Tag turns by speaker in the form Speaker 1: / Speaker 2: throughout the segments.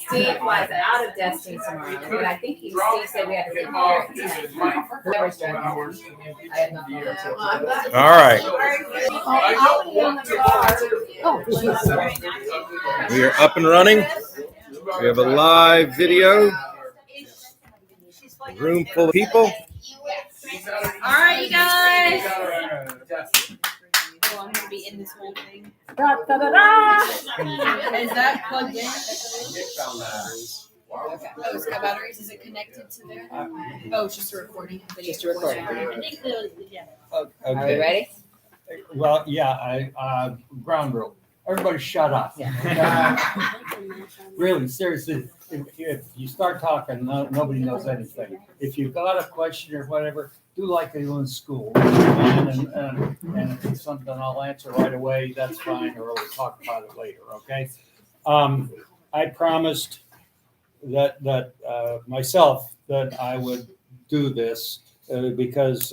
Speaker 1: Steve was out of Destiny tomorrow, but I think Steve said we had to leave here tonight. Whoever's driving, I have nothing to.
Speaker 2: All right. We are up and running. We have a live video. A room full of people.
Speaker 1: All right, you guys. Oh, I'm gonna be in this whole thing. Da, da, da, da. Is that plugged in? Okay. Oh, it's got batteries. Is it connected to there? Oh, it's just a recording. Just a recording.
Speaker 3: Yeah.
Speaker 1: Okay. Are we ready?
Speaker 3: Well, yeah. Ground rule. Everybody, shut up.
Speaker 1: Yeah.
Speaker 3: Really, seriously. If you start talking, nobody knows anything. If you've got a question or whatever, do like they do in school. And if it's something I'll answer right away, that's fine, or we'll talk about it later, okay? I promised that myself that I would do this because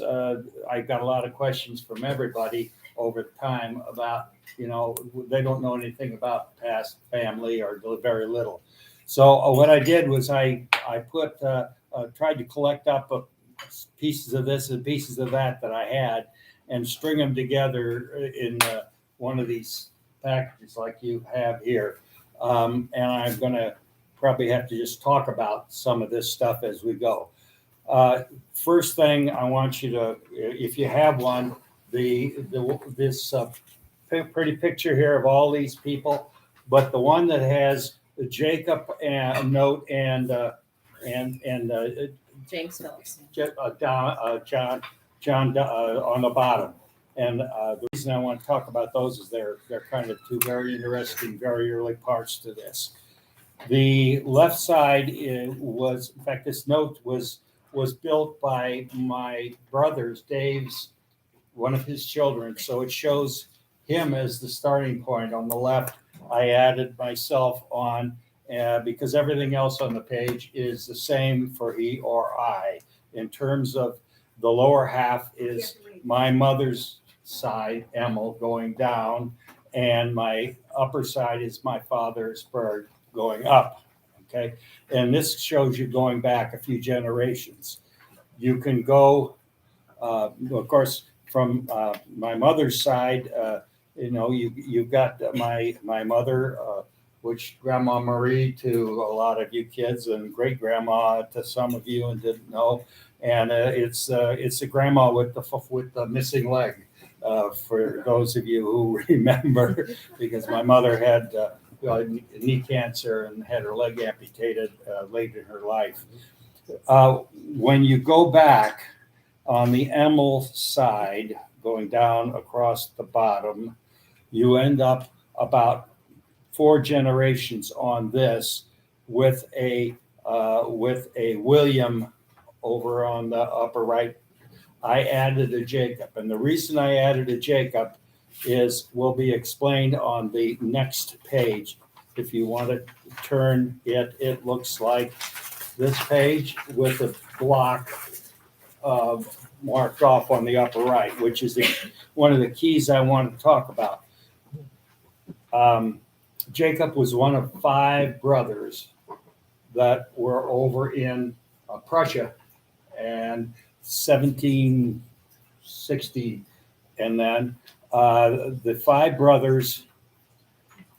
Speaker 3: I got a lot of questions from everybody over time about, they don't know anything about past family or very little. So what I did was I put tried to collect up pieces of this and pieces of that I had and string them together in one of these packages like you have here. And I'm going to probably have to just talk about some of this stuff as we go. First thing I want you to, if you have one, this pretty picture here of all these people, but the one that has Jacob and note and
Speaker 1: James Phillips.
Speaker 3: John on the bottom. And the reason I want to talk about those is they're kind of two very interesting, very early parts to this. The left side was, in fact, this note was built by my brother's, Dave's, one of his children. So it shows him as the starting point. On the left, I added myself on because everything else on the page is the same for he or I. In terms of the lower half is my mother's side, Emil, going down, and my upper side is my father's, Berg, going up. Okay, and this shows you going back a few generations. You can go, of course, from my mother's side. You've got my mother, which Grandma Marie to a lot of you kids, and great grandma to some of you and didn't know. And it's a grandma with the missing leg, for those of you who remember, because my mother had knee cancer and had her leg amputated late in her life. When you go back on the Emil side, going down across the bottom, you end up about 4 generations on this with a William over on the upper right. I added a Jacob, and the reason I added a Jacob will be explained on the next page. If you want to turn it, it looks like this page with a block marked off on the upper right, which is one of the keys I want to talk about. Jacob was one of 5 brothers that were over in Prussia and 1760. And then the 5 brothers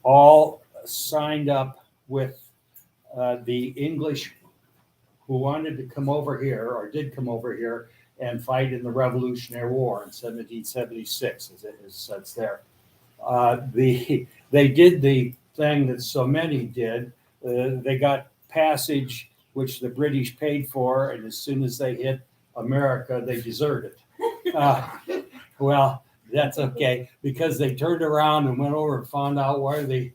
Speaker 3: all signed up with the English who wanted to come over here or did come over here and fight in the Revolutionary War in 1776, as it says there. They did the thing that so many did. They got passage, which the British paid for, and as soon as they hit America, they deserted. Well, that's okay, because they turned around and went over and found out where the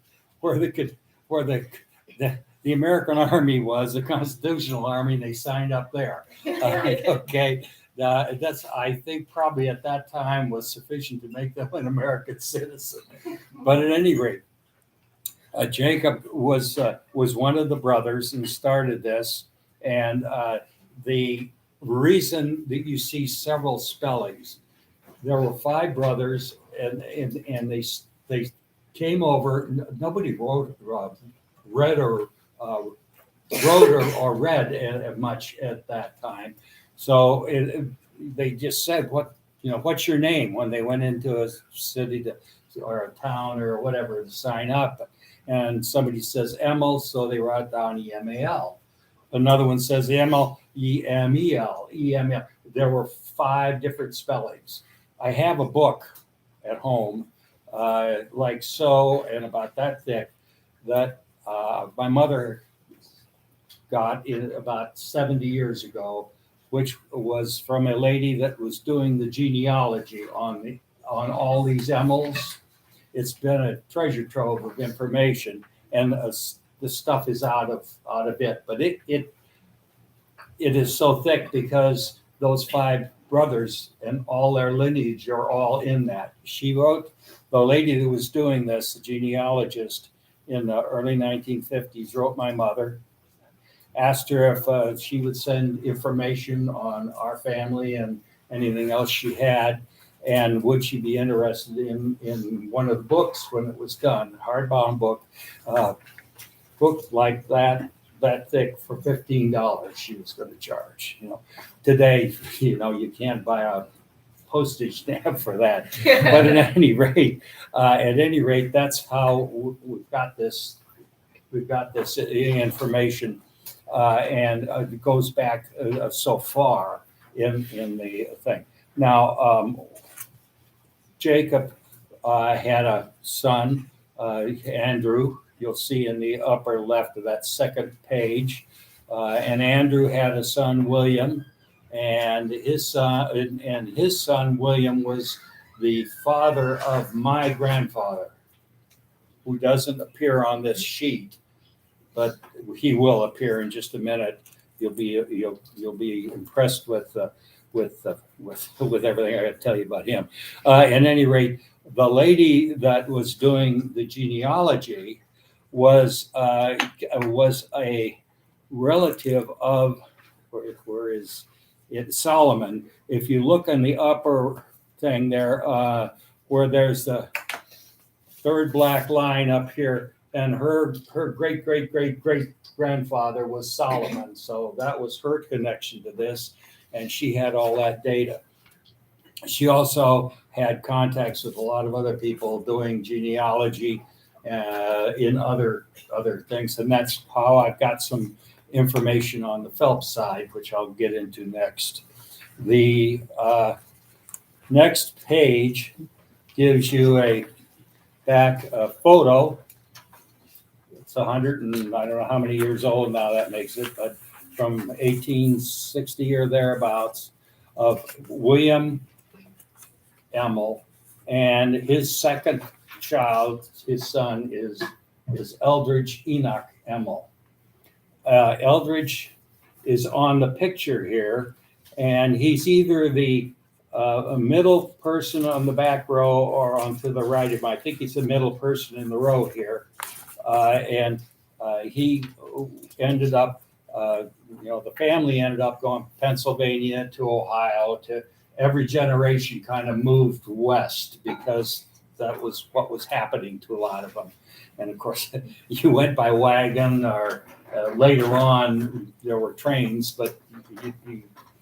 Speaker 3: American Army was, the Constitutional Army, and they signed up there. Okay. That's, I think, probably at that time was sufficient to make them an American citizen. But at any rate, Jacob was one of the brothers and started this. And the reason that you see several spellings, there were 5 brothers, and they came over. Nobody wrote read or wrote or read much at that time. So they just said, what's your name, when they went into a city or a town or whatever to sign up. And somebody says Emil, so they wrote down Emal. Another one says Emil, Emel. There were 5 different spellings. I have a book at home, like so, and about that thick, that my mother got in about 70 years ago, which was from a lady that was doing the genealogy on all these Emils. It's been a treasure trove of information, and the stuff is out of it. But it is so thick because those 5 brothers and all their lineage are all in that. She wrote, the lady who was doing this, the genealogist in the early 1950s, wrote my mother, asked her if she would send information on our family and anything else she had, and would she be interested in one of the books when it was done, hardbound book like that thick for $15 she was going to charge. Today, you can't buy a postage stamp for that. But at any rate, that's how we've got this information, and it goes back so far in the thing. Now, Jacob had a son, Andrew. You'll see in the upper left of that second page, and Andrew had a son, William, and his son William was the father of my grandfather, who doesn't appear on this sheet, but he will appear in just a minute. You'll be impressed with everything I got to tell you about him. At any rate, the lady that was doing the genealogy was a relative of where is it, Solomon. If you look in the upper thing there, where there's the 3rd black line up here, and her great grandfather was Solomon, so that was her connection to this, and she had all that data. She also had contacts with a lot of other people doing genealogy in other things, and that's how I've got some information on the Phelps side, which I'll get into next. The next page gives you a photo. It's 100 and I don't know how many years old now that makes it, but from 1860 or thereabouts, of William Emil, and his second child, his son is Eldridge Enoch Emil. Eldridge is on the picture here, and he's either the a middle person on the back row or on to the right of him. I think he's the middle person in the row here, and he ended up, the family ended up going from Pennsylvania to Ohio. To every generation kind of moved west because that was what was happening to a lot of them. And of course, you went by wagon, or later on there were trains, but it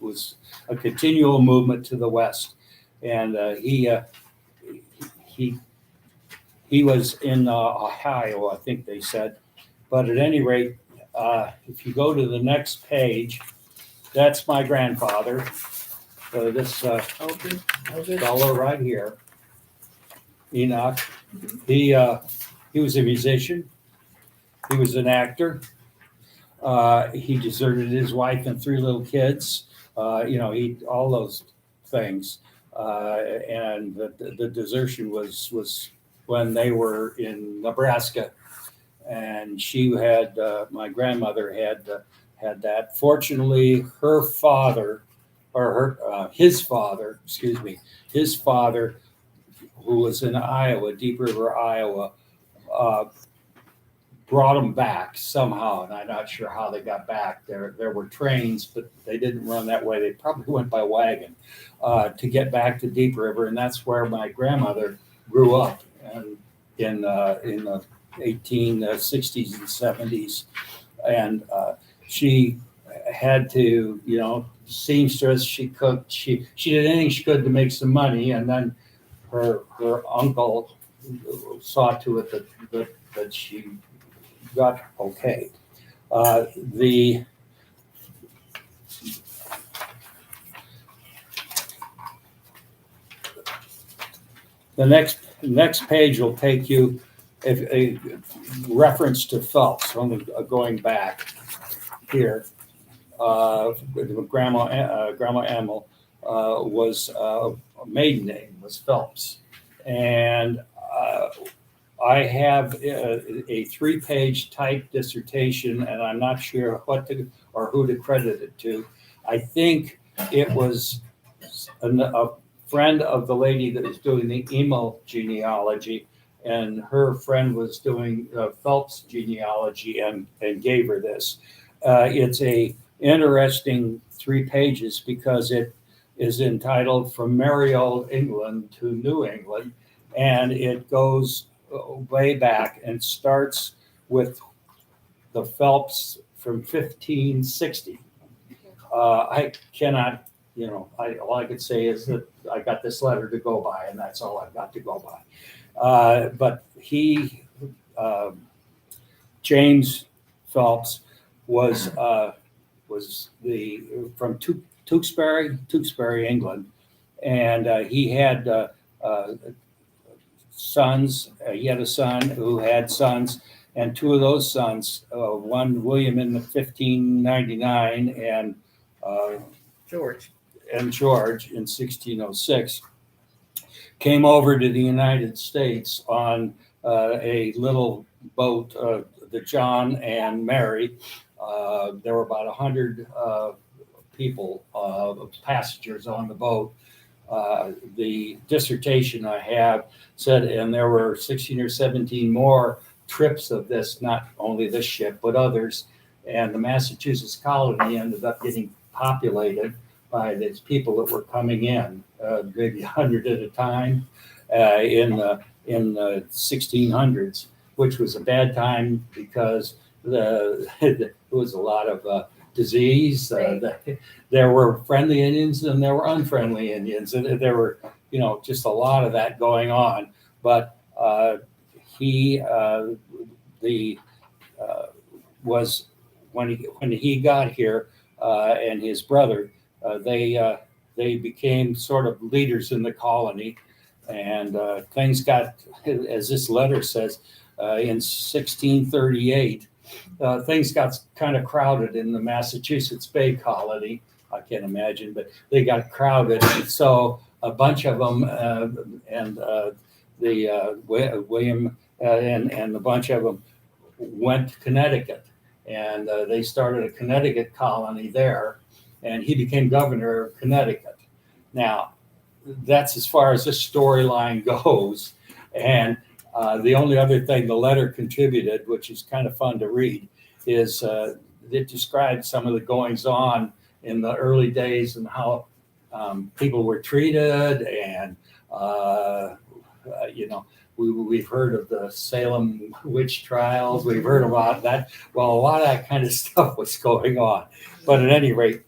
Speaker 3: was a continual movement to the west. And he was in Ohio, I think they said. But at any rate, if you go to the next page, that's my grandfather. This fellow right here, Enoch. He was a musician. He was an actor. He deserted his wife and 3 little kids. He all those things. And the desertion was when they were in Nebraska, and she had my grandmother had that. Fortunately, his father, who was in Iowa, Deep River, Iowa, brought them back somehow, and I'm not sure how they got back. There were trains, but they didn't run that way. They probably went by wagon to get back to Deep River, and that's where my grandmother grew up, and in the 1860s and 70s. And she had to, seamstress, she cooked, she did anything she could to make some money. And then her uncle saw to it that she got okay. The next page will take you a reference to Phelps. Only going back here, Grandma Emil was a maiden name was Phelps, and I have a 3-page typed dissertation, and I'm not sure what to or who to credit it to. I think it was a friend of the lady that was doing the emo genealogy, and her friend was doing Phelps genealogy and gave her this. It's a interesting 3 pages because it is entitled From Merry Old England to New England, and it goes way back and starts with the Phelps from 1560. I cannot, all I could say is that I got this letter to go by, and that's all I've got to go by. But he, James Phelps, was from Tewkesbury, England, and he had sons. He had a son who had sons, and 2 of those sons, one William in 1599, and
Speaker 1: George
Speaker 3: in 1606, came over to the United States on a little boat, the John and Mary. There were about 100 people, passengers on the boat. The dissertation I have said, and there were 16 or 17 more trips of this, not only this ship, but others. And the Massachusetts colony ended up getting populated by these people that were coming in, maybe 100 at a time, in the 1600s, which was a bad time because there was a lot of disease. There were friendly Indians and there were unfriendly Indians, and there were, just a lot of that going on. But he was when he got here, and his brother, they became sort of leaders in the colony, and things got, as this letter says, in 1638. Things got kind of crowded in the Massachusetts Bay Colony. I can't imagine, but they got crowded. And so a bunch of them, and William and a bunch of them went to Connecticut, and they started a Connecticut colony there, and he became governor of Connecticut. Now, that's as far as this storyline goes. And the only other thing the letter contributed, which is kind of fun to read, is it described some of the goings on in the early days and how people were treated. And, we've heard of the Salem witch trials. We've heard about that. Well, a lot of that kind of stuff was going on. But at any rate,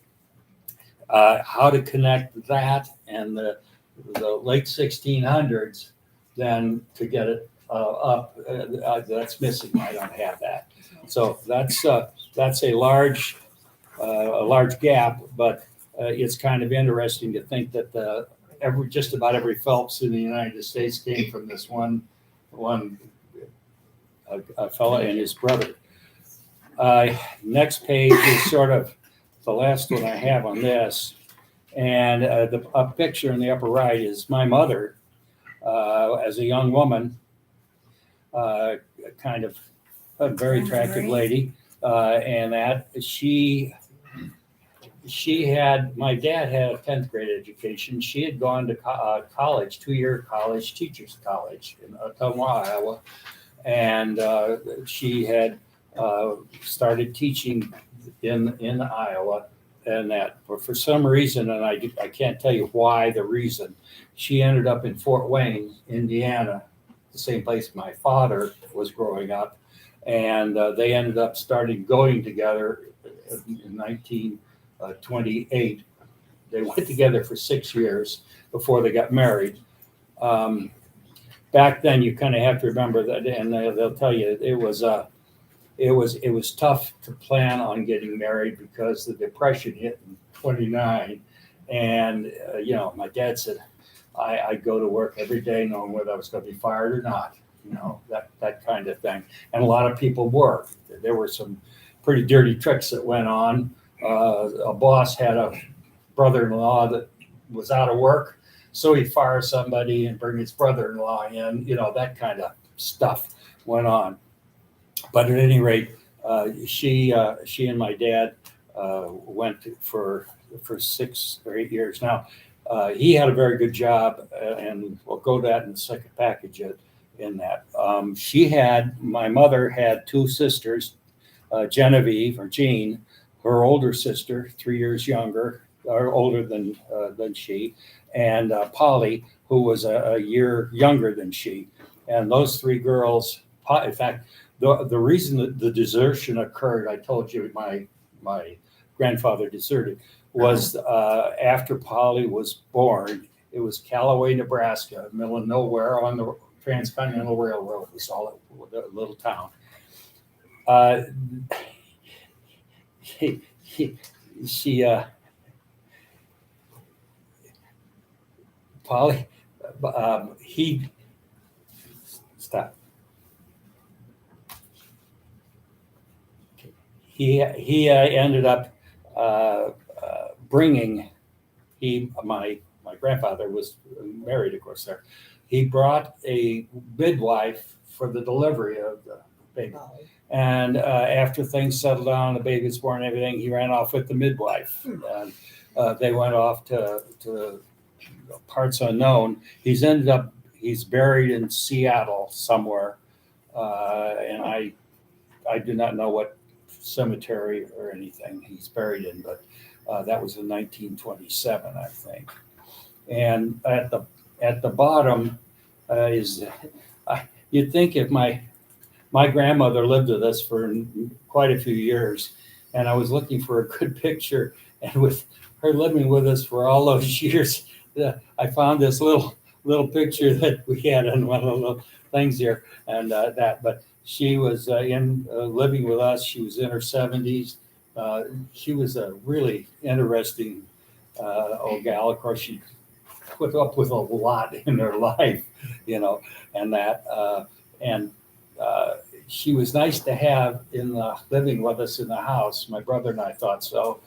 Speaker 3: how to connect that and the late 1600s, then to get it up, that's missing. I don't have that. So that's a large gap, but it's kind of interesting to think that just about every Phelps in the United States came from this one fella and his brother. Next page is sort of the last one I have on this, and a picture in the upper right is my mother as a young woman, kind of a very attractive lady, and that she had, my dad had a 10th grade education. She had gone to college, 2-year college, teachers college in Ottumwa, Iowa, and she had started teaching in Iowa, and that, but for some reason, and I can't tell you why the reason, she ended up in Fort Wayne, Indiana, the same place my father was growing up. And they ended up going together in 1928. They went together for 6 years before they got married. Back then, you kind of have to remember that, and they'll tell you it was tough to plan on getting married because the Depression hit in '29, and my dad said I'd go to work every day knowing whether I was going to be fired or not, that kind of thing. And a lot of people were. There were some pretty dirty tricks that went on. A boss had a brother-in-law that was out of work, so he'd fire somebody and bring his brother-in-law in. That kind of stuff went on. But at any rate, she and my dad went for 6 or 8 years. Now, he had a very good job, and we'll go to that in the second package in that. My mother had 2 sisters, Genevieve or Jean, her older sister, 3 years younger or older than she, and Polly, who was a year younger than she. And those 3 girls, in fact, the reason that the desertion occurred, I told you my grandfather deserted, was after Polly was born. It was Callaway, Nebraska, middle of nowhere on the Transcontinental Railroad. It was all a little town. Polly, stop. He ended up bringing, my grandfather was married, of course, there. He brought a midwife for the delivery of the baby. And after things settled down, the baby was born and everything, he ran off with the midwife. And they went off to parts unknown. He's buried in Seattle somewhere. And I do not know what cemetery or anything he's buried in, but that was in 1927, I think. And at the bottom you'd think if my grandmother lived with us for quite a few years, and I was looking for a good picture, and with her living with us for all those years, I found this little picture that we had on one of the things here, and but she was living with us. She was in her 70s. She was a really interesting old gal. Of course, she put up with a lot in her life, and that. She was nice to have living with us in the house. My brother and I thought so,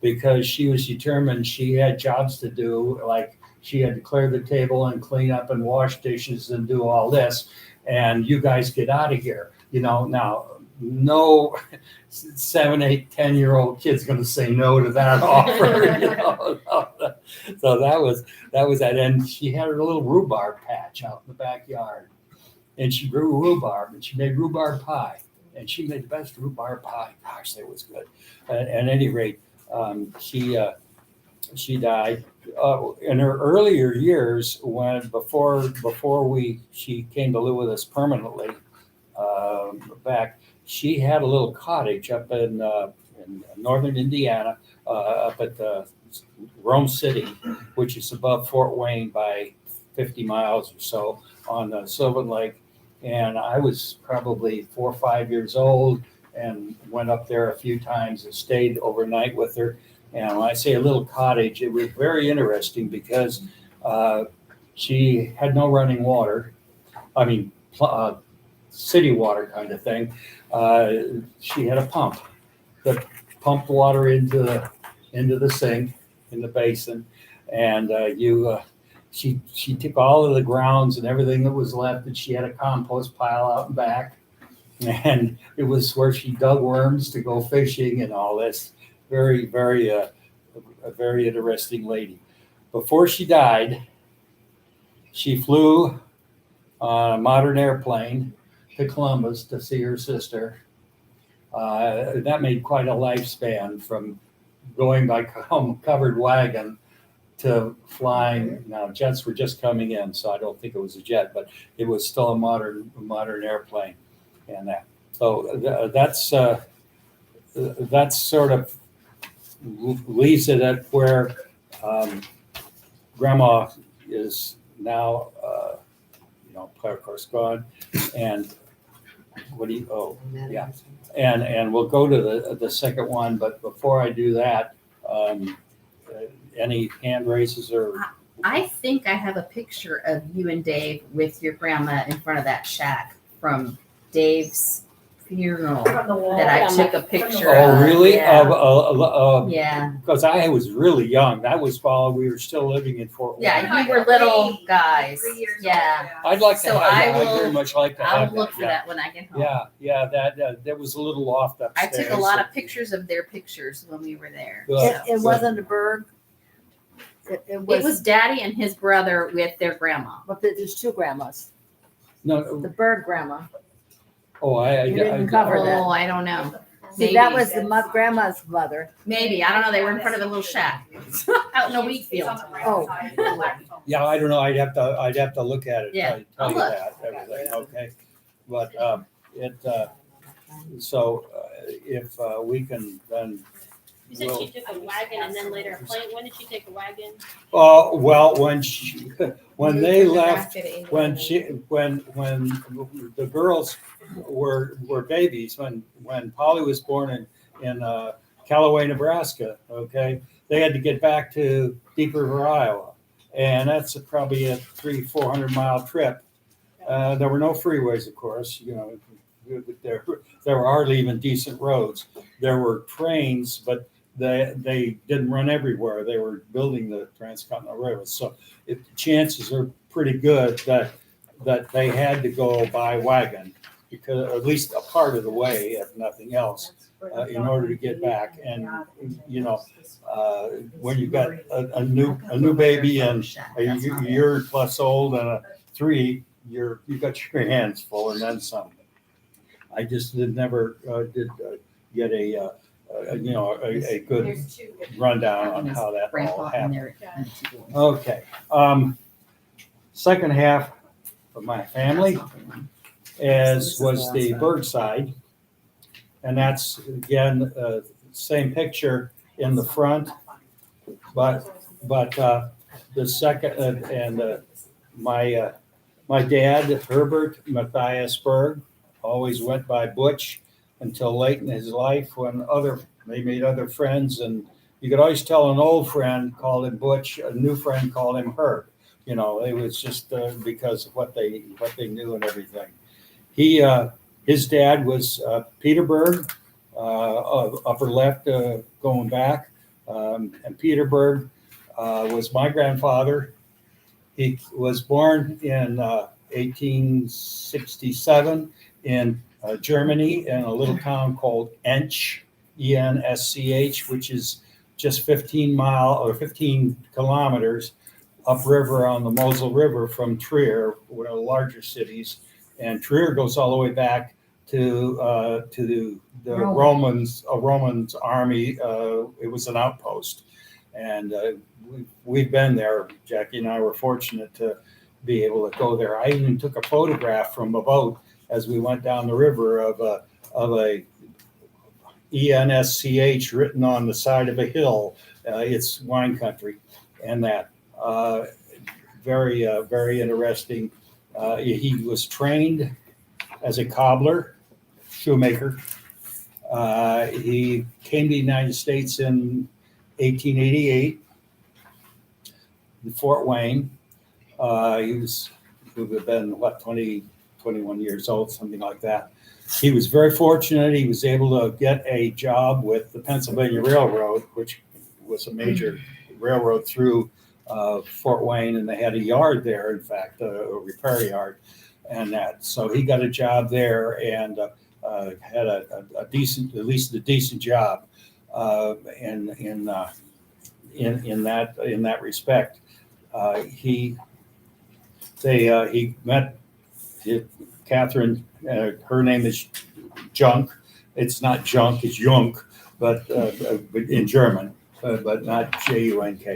Speaker 3: because she was determined. She had jobs to do, like she had to clear the table and clean up and wash dishes and do all this. And you guys get out of here. Now, no 7, 8, 10-year-old kid's going to say no to that offer. So that was that. And she had her little rhubarb patch out in the backyard. And she grew rhubarb, and she made rhubarb pie. And she made the best rhubarb pie. Gosh, that was good. At any rate, she died in her earlier years, before she came to live with us permanently back. She had a little cottage up in northern Indiana, up at Rome City, which is above Fort Wayne by 50 miles or so on the Sylvan Lake. And I was probably 4 or 5 years old and went up there a few times and stayed overnight with her. And when I say a little cottage, it was very interesting because she had no running water. I mean, city water kind of thing. She had a pump that pumped water into the sink in the basin, and she took all of the grounds and everything that was left, and she had a compost pile out and back, and it was where she dug worms to go fishing and all this. Very, very a very interesting lady. Before she died, she flew on a modern airplane to Columbus to see her sister. That made quite a lifespan, from going by covered wagon to flying. Now jets were just coming in, so I don't think it was a jet, but it was still a modern airplane, and that. So that's sort of leaves it at where Grandma is now, of course, gone, and yeah. And we'll go to the second one, but before I do that, any hand raises or?
Speaker 1: I think I have a picture of you and Dave with your grandma in front of that shack from Dave's funeral that I took a picture of.
Speaker 3: Oh, really?
Speaker 1: Yeah. Yeah.
Speaker 3: Because I was really young. That was while we were still living in Fort Wayne.
Speaker 1: Yeah, you were little guys. Yeah.
Speaker 3: I'd like to
Speaker 1: So
Speaker 3: have that.
Speaker 1: I
Speaker 3: I'd very much like to have
Speaker 1: I'll
Speaker 3: that.
Speaker 1: look for that when I get home.
Speaker 3: Yeah, that was a little loft
Speaker 1: I
Speaker 3: upstairs.
Speaker 1: took a lot of pictures of their pictures when we were there.
Speaker 3: Good.
Speaker 1: So.
Speaker 4: It wasn't a Berg. It
Speaker 1: was Daddy and his brother with their grandma.
Speaker 4: But there's two grandmas.
Speaker 3: No.
Speaker 4: The Berg grandma.
Speaker 3: Oh,
Speaker 4: You didn't cover that.
Speaker 1: Oh, I don't know.
Speaker 4: See, that was the grandma's mother.
Speaker 1: Maybe. I don't know. They were in front of a little shack out in a wheat field.
Speaker 4: Oh.
Speaker 3: Yeah, I don't know. I'd have to look at it.
Speaker 1: Yeah,
Speaker 3: Tell you
Speaker 1: I'll look.
Speaker 3: that everything. Okay, but so if we can then.
Speaker 5: You said she took a wagon and then later a plane. When did she take a wagon?
Speaker 3: Well, when they left, when the girls were babies, when Polly was born in Callaway, Nebraska, okay, they had to get back to Deep River, Iowa, and that's probably a 300-400 mile trip. There were no freeways, of course, there were hardly even decent roads. There were trains, but they didn't run everywhere. They were building the Transcontinental Railroad, so chances are pretty good that they had to go by wagon, because at least a part of the way, if nothing else, in order to get back. And when you got a new baby and a year plus old and a 3, you got your hands full and then some. I just never did get a good rundown on how that all happened. Okay. Second half of my family was the Berg side, and that's again same picture in the front, but the second and my dad, Herbert Matthias Berg, always went by Butch until late in his life when they made other friends, and you could always tell an old friend called him Butch, a new friend called him Herb. It was just because of what they knew and everything. His dad was Peter Berg, upper left going back, and Peter Berg was my grandfather. He was born in 1867 in Germany, in a little town called Ensch, E-N-S-C-H, which is just 15 kilometers upriver on the Mosel River from Trier, one of the larger cities. And Trier goes all the way back to the Romans, a Romans army. It was an outpost, and we've been there. Jackie and I were fortunate to be able to go there. I even took a photograph from a boat as we went down the river of a E-N-S-C-H written on the side of a hill. It's wine country, and that very interesting. He was trained as a cobbler, shoemaker. He came to the United States in 1888 in Fort Wayne. He would have been 21 years old, something like that. He was very fortunate. He was able to get a job with the Pennsylvania Railroad, which was a major railroad through Fort Wayne, and they had a yard there, in fact, a repair yard, and that. So he got a job there and had a decent, at least a decent job in that respect. He met Catherine. Her name is Junk. It's not Junk, it's Junk, but in German. but not Junk.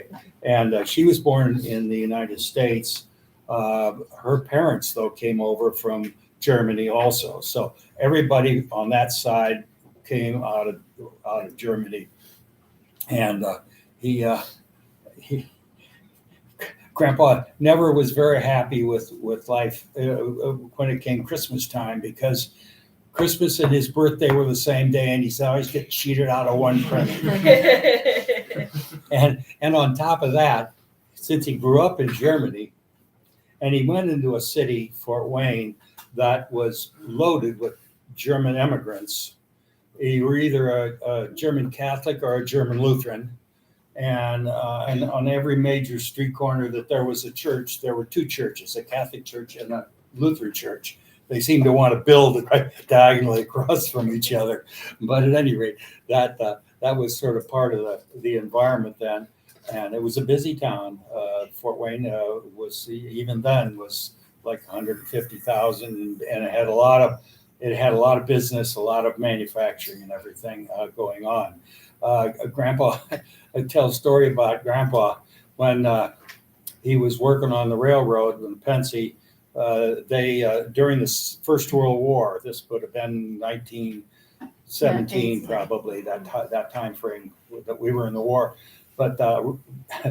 Speaker 3: And she was born in the United States. Her parents, though, came over from Germany also. So everybody on that side came out of Germany. And he Grandpa never was very happy with life when it came Christmas time, because Christmas and his birthday were the same day, and he's always get cheated out of one present. And on top of that, since he grew up in Germany, and he went into a city, Fort Wayne, that was loaded with German immigrants. You were either a German Catholic or a German Lutheran. And on every major street corner that there was a church, there were two churches, a Catholic church and a Lutheran church. They seemed to want to build right diagonally across from each other. But at any rate, that was sort of part of the environment then. And it was a busy town. Fort Wayne was, even then, was like 150,000, and it had a lot of business, a lot of manufacturing and everything going on. Grandpa, I tell a story about Grandpa when he was working on the railroad in Pensy. They during the First World War, this would have been 1917, probably that time frame that we were in the war. But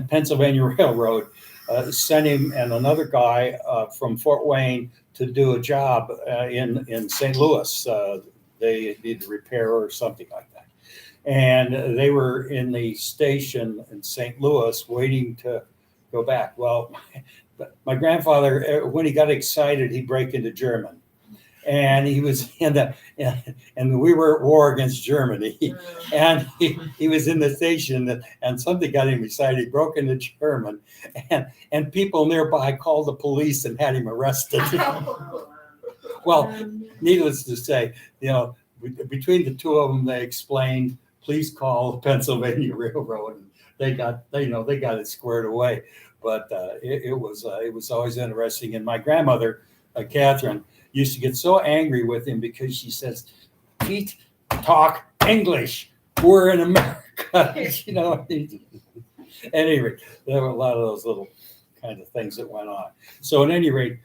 Speaker 3: Pennsylvania Railroad sent him and another guy from Fort Wayne to do a job in St. Louis. They needed repair or something like that. And they were in the station in St. Louis waiting to go back. Well, my grandfather, when he got excited, he'd break into German. And he was and we were at war against Germany. And he was in the station, and something got him excited. He broke into German, and people nearby called the police and had him arrested. Well, needless to say, between the two of them, they explained, please call the Pennsylvania Railroad. And they got it squared away. But it was always interesting. And my grandmother, Catherine, used to get so angry with him because she says, "Pete, talk English. We're in America." At any rate, there were a lot of those little kind of things that went on. So at any rate,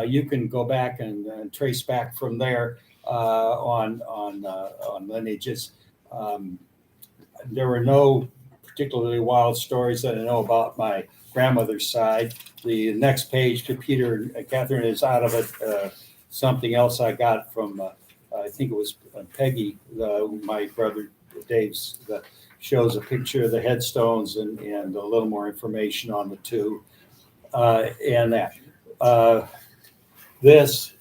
Speaker 3: you can go back and trace back from there on lineages. There were no particularly wild stories that I know about my grandmother's side. The next page to Peter and Catherine is out of it. Something else I got from, I think it was Peggy, my brother Dave's, that shows a picture of the headstones and a little more information on the two. And that. This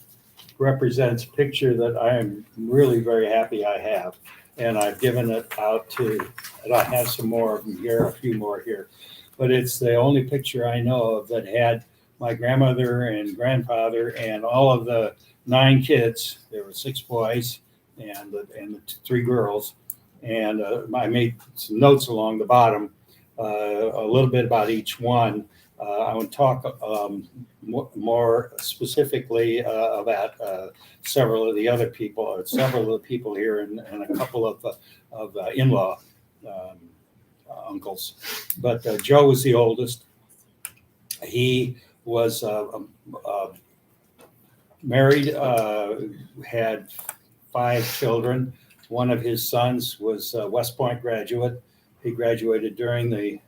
Speaker 3: represents a picture that I am really very happy I have. And I've given it out and I have some more of them here, a few more here. But it's the only picture I know of that had my grandmother and grandfather and all of the 9 kids. There were 6 boys and the 3 girls. And I made some notes along the bottom, a little bit about each one. I want to talk more specifically about several of the people here and a couple of in-law uncles. But Joe was the oldest. He was married, had 5 children. One of his sons was a West Point graduate. He graduated during the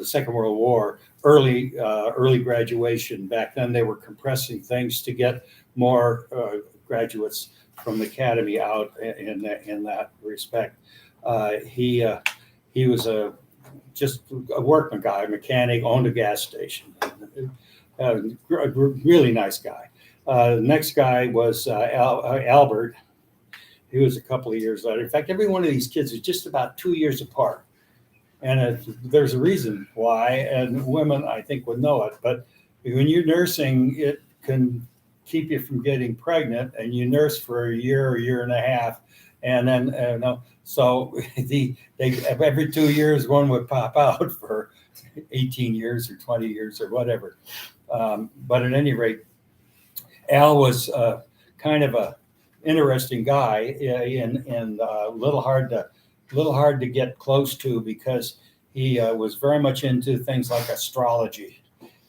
Speaker 3: Second World War, early graduation. Back then they were compressing things to get more graduates from the academy out in that respect. He was just a workman guy, mechanic, owned a gas station. A really nice guy. The next guy was Albert. He was a couple of years later. In fact, every one of these kids is just about 2 years apart. And there's a reason why, and women, I think, would know it. But when you're nursing, it can keep you from getting pregnant, and you nurse for a year and a half. And then, so every 2 years, one would pop out for 18 years or 20 years or whatever. But at any rate, Al was kind of a interesting guy and a little hard little hard to get close to because he was very much into things like astrology.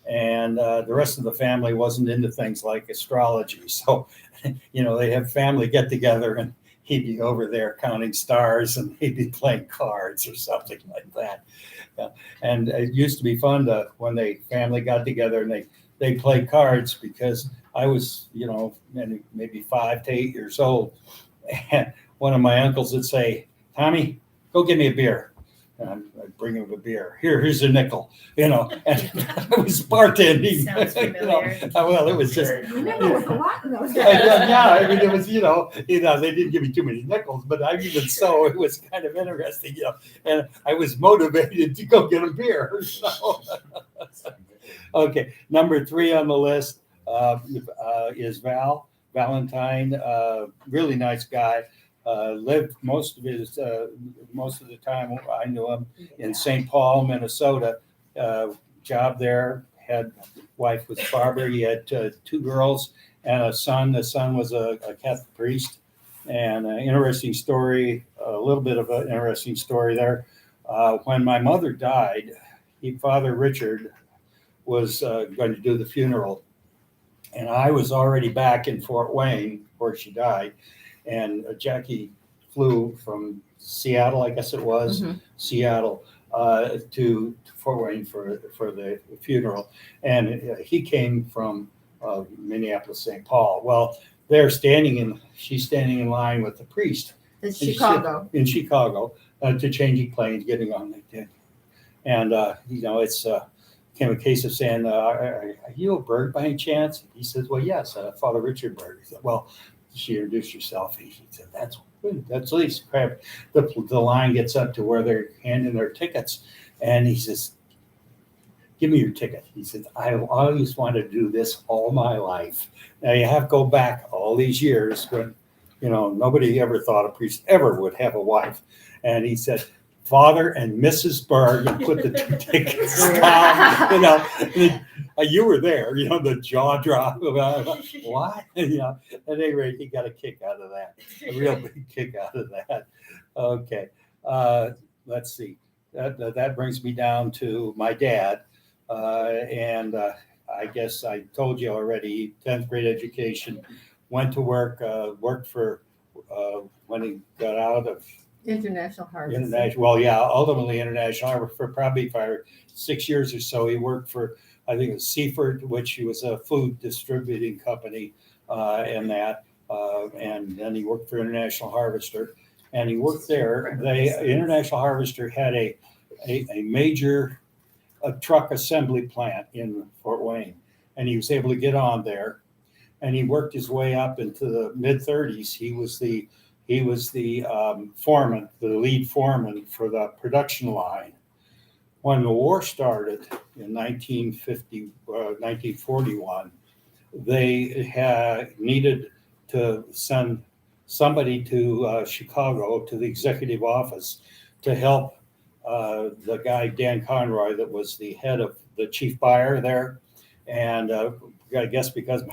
Speaker 3: And the rest of the family wasn't into things like astrology. So, they have family get together and he'd be over there counting stars and he'd be playing cards or something like that. And it used to be fun when they family got together and they played cards because I was, maybe 5 to 8 years old. And one of my uncles would say, Tommy, go get me a beer. And I'd bring him a beer. Here's a nickel, and I was bartending.
Speaker 1: Sounds familiar.
Speaker 3: Well, it was just.
Speaker 4: Nickel was a lot in those days.
Speaker 3: Yeah, I mean, it was, they didn't give me too many nickels, but even so, it was kind of interesting, and I was motivated to go get a beer. So. Okay, number 3 on the list is Valentine, really nice guy. Lived most of the time I knew him in St. Paul, Minnesota. Job there. Wife was Barbara. He had 2 girls and a son. The son was a Catholic priest. And an interesting story, a little bit of an interesting story there. When my mother died, Father Richard was going to do the funeral, and I was already back in Fort Wayne where she died. And Jackie flew from Seattle, I guess it was, Seattle, to Fort Wayne for the funeral. And he came from Minneapolis, St. Paul. Well, she's standing in line with the priest.
Speaker 4: In Chicago.
Speaker 3: In Chicago, to changing planes, getting on LinkedIn. And, it's came a case of saying, are you a Berg by any chance? He says, well, yes, Father Richard Berg. He said, well, she introduced herself. He said, that's at least crap. The line gets up to where they're handing their tickets. And he says, give me your ticket. He says, I always wanted to do this all my life. Now you have to go back all these years when, nobody ever thought a priest ever would have a wife. And he said, Father and Mrs. Berg, and put the 2 tickets down. You were there, the jaw drop. What? At any rate, he got a kick out of that, a real big kick out of that. Okay, let's see. That brings me down to my dad, and I guess I told you already. 10th grade education, went to work, worked for when he got out of.
Speaker 4: International Harvest.
Speaker 3: Ultimately International Harvest for probably 5 or 6 years or so. He worked for, I think it was Seaford, which was a food distributing company, and then he worked for International Harvester, and he worked there. International Harvester had a major truck assembly plant in Fort Wayne, and he was able to get on there, and he worked his way up into the mid-30s. He was the foreman, the lead foreman for the production line. When the war started in 1941, they needed to send somebody to Chicago, to the executive office, to help the guy, Dan Conroy, that was the head of the chief buyer there. And I guess because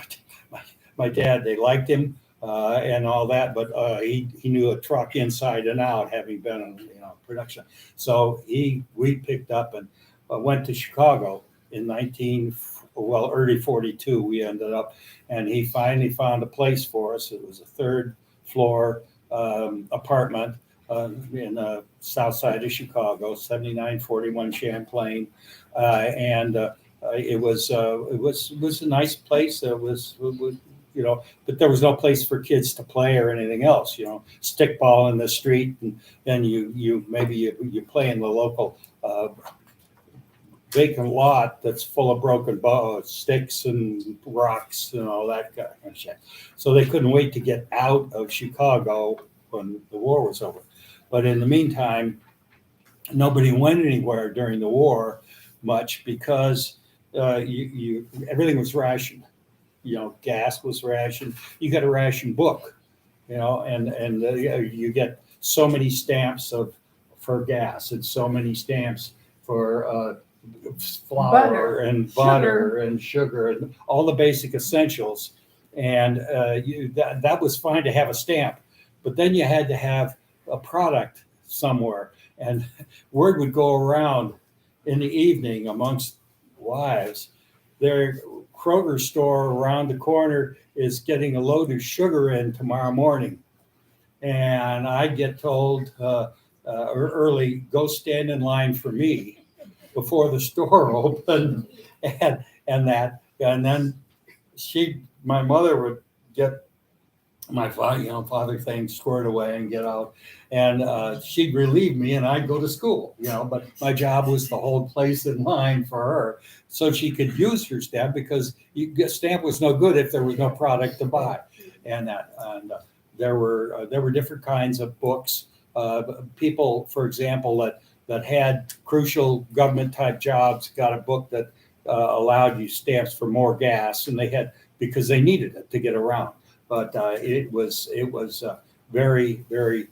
Speaker 3: my dad, they liked him, and all that, but he knew a truck inside and out, having been in production. So we picked up and went to Chicago in early 42. We ended up, and he finally found a place for us. It was a 3rd floor apartment in the south side of Chicago, 7941 Champlain, and it was a nice place. It was but there was no place for kids to play or anything else, stickball in the street, and then you play in the local vacant lot that's full of broken sticks and rocks and all that kind of shit. So they couldn't wait to get out of Chicago when the war was over. But in the meantime, nobody went anywhere during the war much because everything was rationed. Gas was rationed. You got a ration book, and you get so many stamps for gas and so many stamps for flour and butter and sugar and all the basic essentials. And that was fine to have a stamp, but then you had to have a product somewhere. And word would go around in the evening amongst wives, their Kroger store around the corner is getting a load of sugar in tomorrow morning. And I'd get told early, go stand in line for me before the store opened, and then my mother would get my father thing squared away and get out, and she'd relieve me, and I'd go to school, But my job was to hold place in line for her, so she could use her stamp, because stamp was no good if there was no product to buy, and there were different kinds of books. People, for example, that had crucial government type jobs got a book that allowed you stamps for more gas, and because they needed it to get around. But it was very, very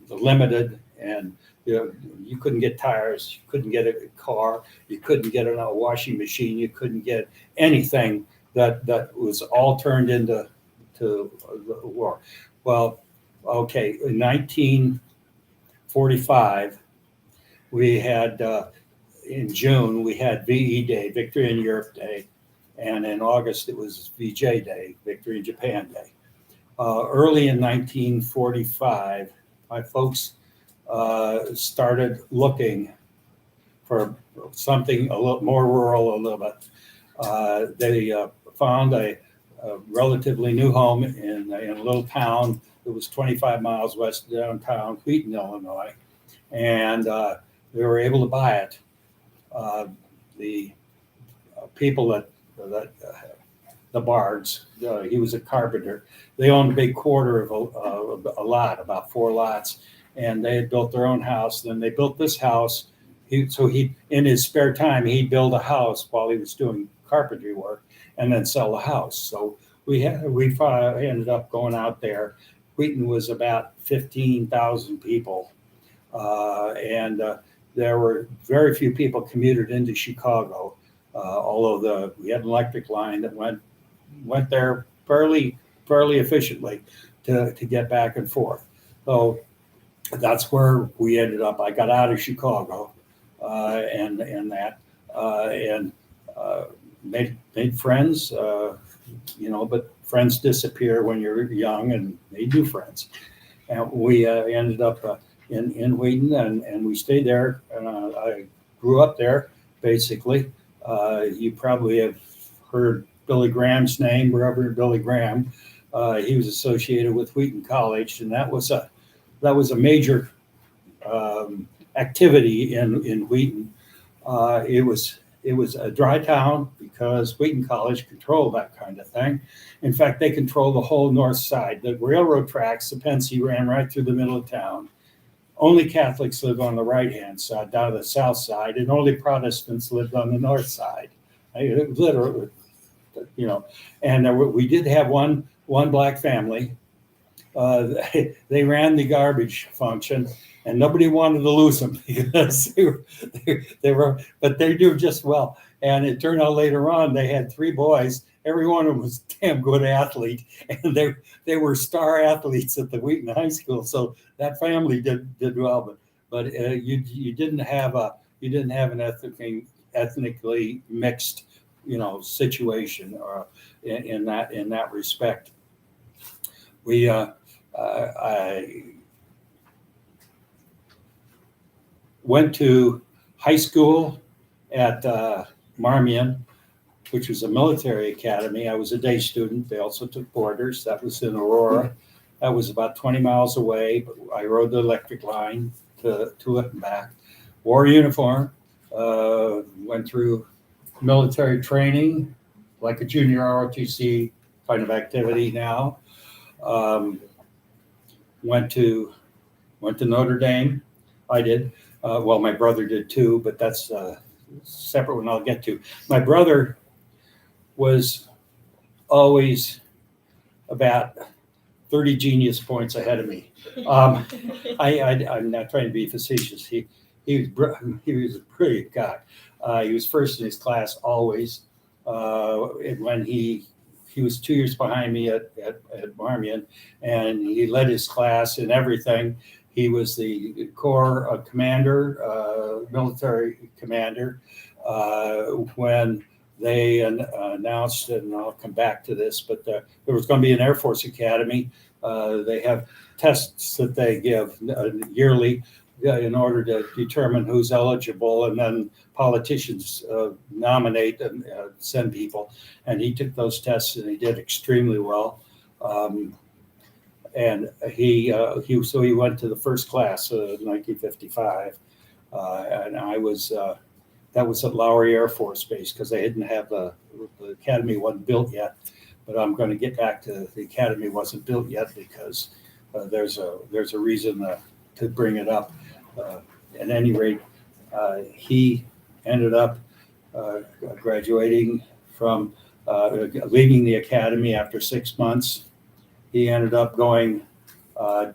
Speaker 3: limited, and you couldn't get tires, you couldn't get a car, you couldn't get a washing machine, you couldn't get anything that was all turned into war. Well, okay, in 1945, we had in June we had VE Day, Victory in Europe Day. And in August, it was VJ Day, Victory in Japan Day. Early in 1945, my folks started looking for something a little more rural, a little bit. They found a relatively new home in a little town that was 25 miles west of downtown Wheaton, Illinois, and they were able to buy it. The people that the Bergs, he was a carpenter. They owned a big quarter of a lot, about 4 lots, and they had built their own house. Then they built this house. In his spare time, he'd build a house while he was doing carpentry work, and then sell the house. So we ended up going out there. Wheaton was about 15,000 people, and there were very few people commuted into Chicago. Although we had an electric line that went there fairly efficiently to get back and forth. So that's where we ended up. I got out of Chicago and made friends, but friends disappear when you're young, and made new friends. And we ended up in Wheaton, and we stayed there. And I grew up there, basically. You probably have heard Billy Graham's name, Reverend Billy Graham. He was associated with Wheaton College, and that was a major activity in Wheaton. It was a dry town because Wheaton College controlled that kind of thing. In fact, they controlled the whole north side. The railroad tracks, the Pensy, ran right through the middle of town. Only Catholics lived on the right-hand side, down to the south side, and only Protestants lived on the north side. Literally, And we did have one black family. They ran the garbage function, and nobody wanted to lose them because they were, but they do just well. And it turned out later on they had 3 boys. Every one of them was a damn good athlete, and they were star athletes at the Wheaton High School. So that family did well, but you didn't have an ethnically mixed situation in that respect. I went to high school at Marmion, which was a military academy. I was a day student. They also took boarders. That was in Aurora. That was about 20 miles away, but I rode the electric line to it and back. Wore a uniform, went through military training, like a junior ROTC kind of activity now. Went to Notre Dame. I did. Well, my brother did too, but that's a separate one I'll get to. My brother was always about 30 genius points ahead of me. I'm not trying to be facetious. He was a brilliant guy. He was first in his class always. When he was 2 years behind me at Marmion, and he led his class in everything. He was the Corps commander, military commander, when they announced, and I'll come back to this, but there was going to be an Air Force Academy. They have tests that they give yearly in order to determine who's eligible, and then politicians nominate and send people. And he took those tests and he did extremely well. And he went to the first class in 1955, and I was that was at Lowry Air Force Base because they didn't have the academy wasn't built yet. But I'm going to get back to the academy wasn't built yet because there's a reason to bring it up. At any rate, he ended up graduating from leaving the academy after 6 months. He ended up going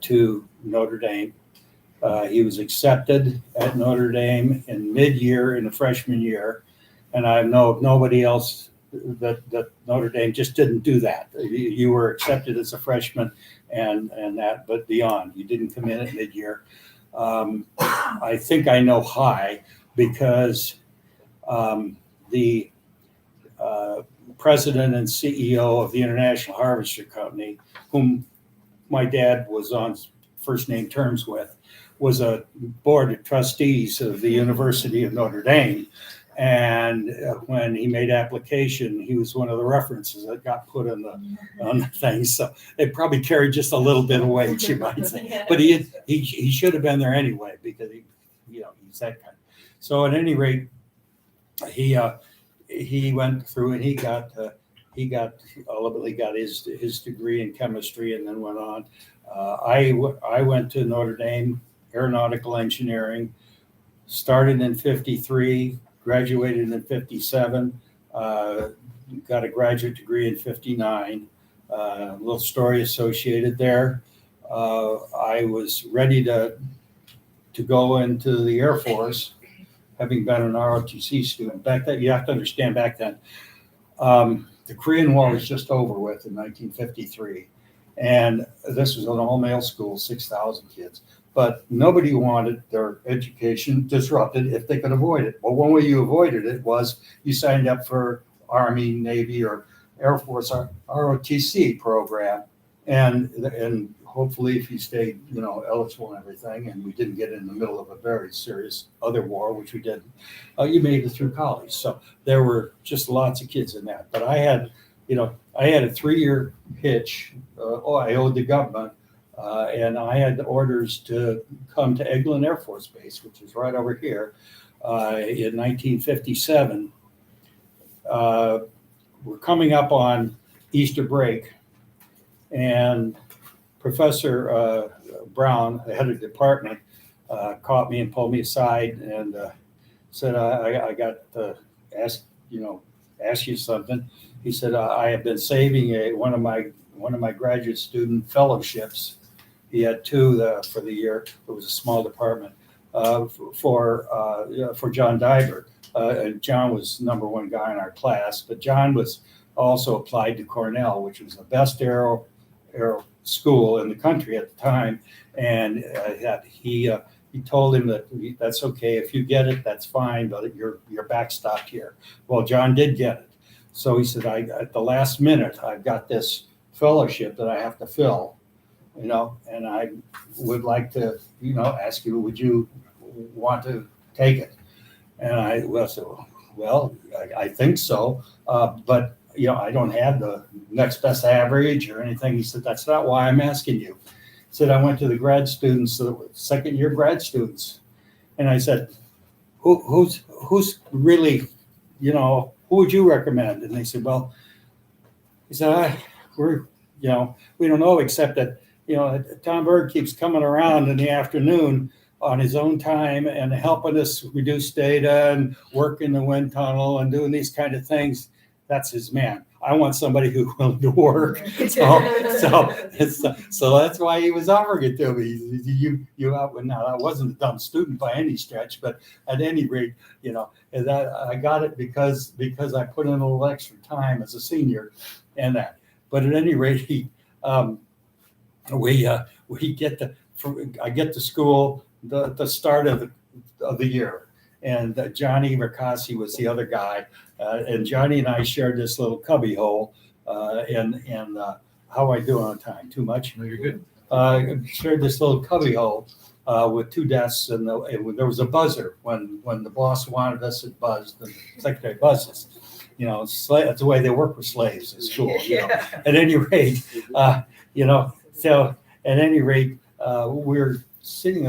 Speaker 3: to Notre Dame. He was accepted at Notre Dame in mid-year in the freshman year, and I know of nobody else that Notre Dame just didn't do that. You were accepted as a freshman and that, but beyond, you didn't come in at mid-year. I think I know why, because the president and CEO of the International Harvester Company, whom my dad was on first name terms with, was a board of trustees of the University of Notre Dame. And when he made application, he was one of the references that got put on the thing. So it probably carried just a little bit of weight, you might say. But he should have been there anyway because he's that kind. So at any rate, he went through and he ultimately got his degree in chemistry and then went on. I went to Notre Dame aeronautical engineering, started in 53. Graduated in 57, got a graduate degree in 59. A little story associated there. I was ready to go into the Air Force, having been an ROTC student. Back then, you have to understand back then, the Korean War was just over with in 1953. And this was an all-male school, 6,000 kids. But nobody wanted their education disrupted if they could avoid it. Well, one way you avoided it was you signed up for Army, Navy, or Air Force ROTC program, and hopefully if you stayed, eligible and everything, and we didn't get in the middle of a very serious other war, which we didn't, you made it through college. So there were just lots of kids in that. But I had a 3-year hitch. I owed the government. And I had orders to come to Eglin Air Force Base, which is right over here, in 1957. We're coming up on Easter break, and Professor Brown, the head of the department, caught me and pulled me aside and said, I got to ask you something. He said, I have been saving one of my graduate student fellowships. He had 2 for the year. It was a small department for John Diver. And John was #1 guy in our class, but John was also applied to Cornell, which was the best aero school in the country at the time. And he told him that's okay. If you get it, that's fine, but you're backstopped here. Well, John did get it. So he said, at the last minute, I've got this fellowship that I have to fill. And I would like to, ask you, would you want to take it? And I said, well, I think so. But, I don't have the next best average or anything. He said, that's not why I'm asking you. He said, I went to the grad students, the second-year grad students. And I said, who's really, who would you recommend? And they said, well, he said, we don't know except that, Tom Berg keeps coming around in the afternoon on his own time and helping us reduce data and work in the wind tunnel and doing these kind of things. That's his man. I want somebody who's willing to work. So that's why he was offering it to me. You out with now. I wasn't a dumb student by any stretch, but at any rate, I got it because I put in a little extra time as a senior, and that. But at any rate, we get the I get to school the start of the year, and Johnny Ricassi was the other guy, and Johnny and I shared this little cubby hole. And how am I doing on time? Too much?
Speaker 2: No, you're good.
Speaker 3: Shared this little cubby hole with 2 desks, and there was a buzzer when the boss wanted us to buzz. The secretary buzzes. You know, that's the way they work with slaves in school. You know? At any rate, so at any rate, we're sitting,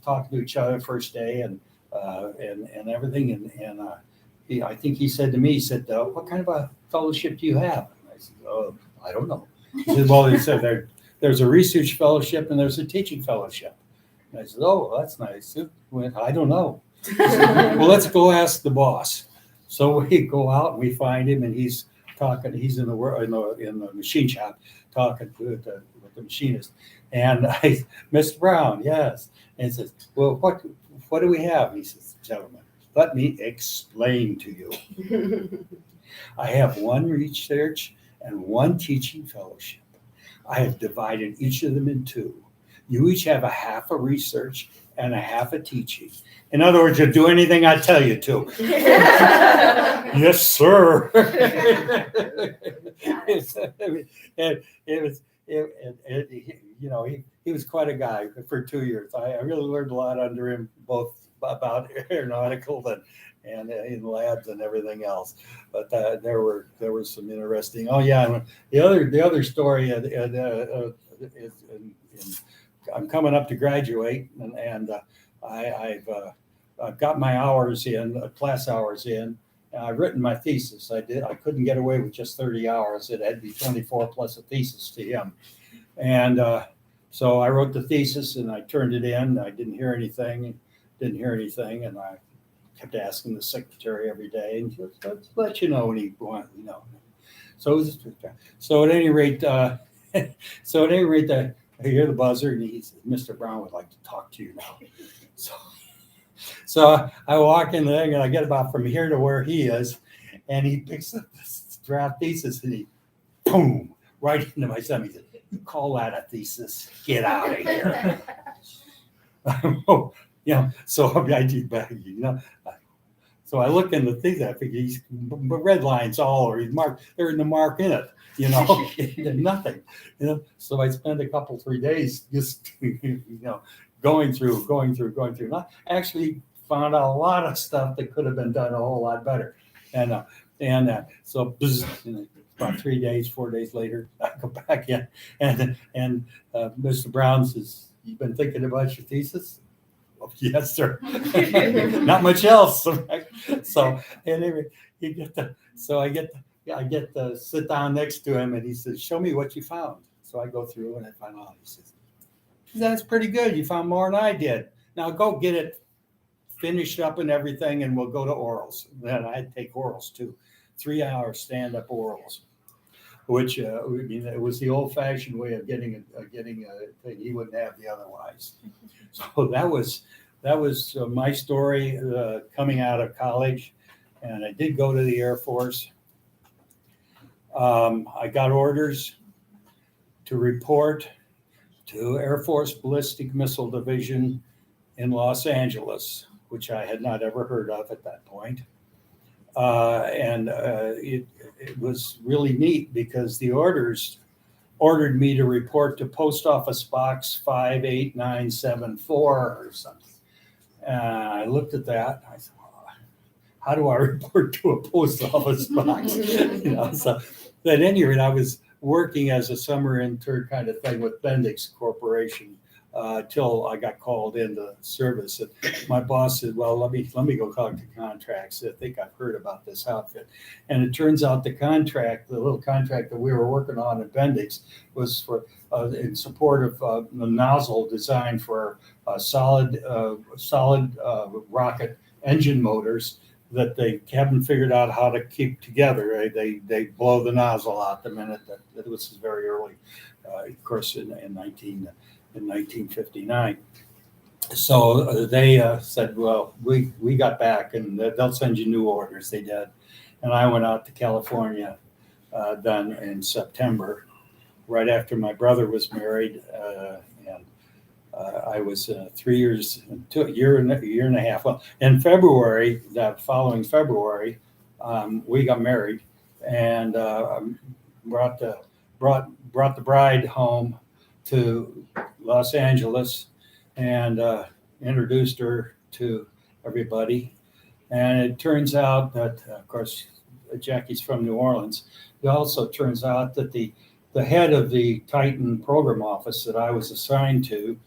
Speaker 3: talking to each other first day and everything, and I think he said to me, he said, "What kind of a fellowship do you have?" And I said, "Oh, I don't know." He said, "Well," he said, "there's a research fellowship and there's a teaching fellowship." And I said, "Oh, that's nice." He went, "I don't know." He said, "Well, let's go ask the boss." So we go out and we find him, and he's talking. He's in the machine shop talking with the machinist. And I, "Mr. Brown, yes." And he says, "Well, what do we have?" And he says, "Gentlemen, let me explain to you. I have 1 research and 1 teaching fellowship. I have divided each of them in 2. You each have a half a research and a half a teaching. In other words, you'll do anything I tell you to." "Yes, sir." He was quite a guy for 2 years. I really learned a lot under him, both about aeronautical and in labs and everything else. But there were some interesting. Oh yeah, the other story is I'm coming up to graduate, and I've got my hours in, class hours in. And I've written my thesis. I couldn't get away with just 30 hours. It had to be 24 plus a thesis to him. And so I wrote the thesis and I turned it in. I didn't hear anything, and I kept asking the secretary every day, and he would let you know when he wanted, So at any rate, I hear the buzzer, and he says, "Mr. Brown would like to talk to you now." So I walk in there, and I get about from here to where he is, and he picks up this draft thesis, and he, boom, right into my stomach. He said, "You call that a thesis? Get out of here." So I do back, So I look in the thing, I figure he's red lines all over. He's marked. There isn't a mark in it, nothing. So I spent a couple 3 days just going through. And I actually found out a lot of stuff that could have been done a whole lot better. So about 4 days later, I go back in, and Mr. Brown says, "You've been thinking about your thesis?" "Oh, yes, sir." Not much else. So anyway, I get to sit down next to him, and he says, "Show me what you found." So I go through and I find out. He says, "That's pretty good. You found more than I did. Now go get it finished up and everything, and we'll go to orals." Then I had to take orals too, 3-hour stand-up orals, which it was the old-fashioned way of getting a thing he wouldn't have the otherwise. So that was my story coming out of college, and I did go to the Air Force. I got orders to report to Air Force Ballistic Missile Division in Los Angeles, which I had not ever heard of at that point. It was really neat because the orders ordered me to report to Post Office Box 58974 or something. I looked at that. I said, "Well, how do I report to a post office box?" So at any rate, I was working as a summer intern kind of thing with Bendix Corporation till I got called into service. And my boss said, "Well, let me go talk to contracts. I think I've heard about this outfit." And it turns out the little contract that we were working on at Bendix was for in support of the nozzle designed for solid rocket engine motors that they haven't figured out how to keep together. They blow the nozzle out the minute that was very early, of course, in 1959. So they said, "Well, we got back, and they'll send you new orders." They did, and I went out to California then in September, right after my brother was married, I was 3 years, a year and a half. Well, in February, that following February, we got married, and brought the bride home to Los Angeles, and introduced her to everybody. And it turns out that, of course, Jackie's from New Orleans. It also turns out that the head of the Titan program office that I was assigned to,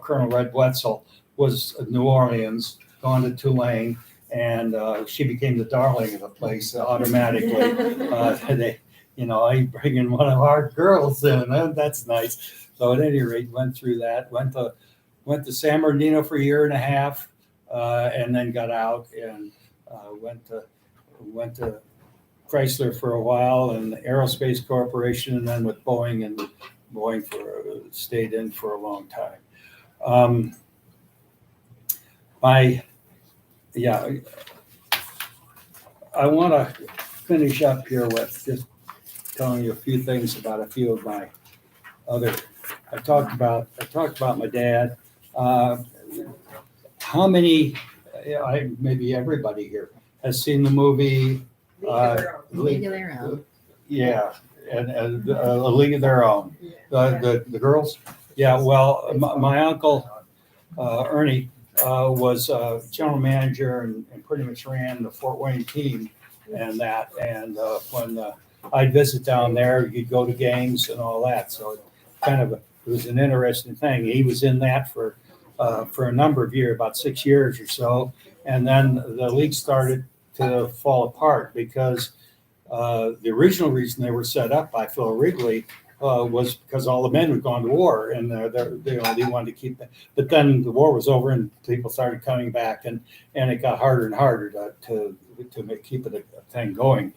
Speaker 3: Colonel Red Wetzel, was New Orleans, gone to Tulane, and she became the darling of the place automatically. I bring in one of our girls in, that's nice. So at any rate, went through that, went to San Bernardino for a year and a half, and then got out and went to Chrysler for a while, and the Aerospace Corporation, and then with Boeing, and stayed in for a long time. I want to finish up here with just telling you a few things about a few of my other. I talked about my dad. How many? Maybe everybody here has seen the movie
Speaker 1: League of Their Own.
Speaker 3: Yeah, and A League of Their Own. The girls. Yeah. Well, my uncle Ernie was general manager and pretty much ran the Fort Wayne team and that. And when I'd visit down there, you'd go to games and all that. So it was an interesting thing. He was in that for a number of years, about 6 years or so. And then the league started to fall apart because the original reason they were set up by Phil Wrigley was because all the men had gone to war, and they wanted to keep that. But then the war was over, and people started coming back, and it got harder and harder to keep it a thing going.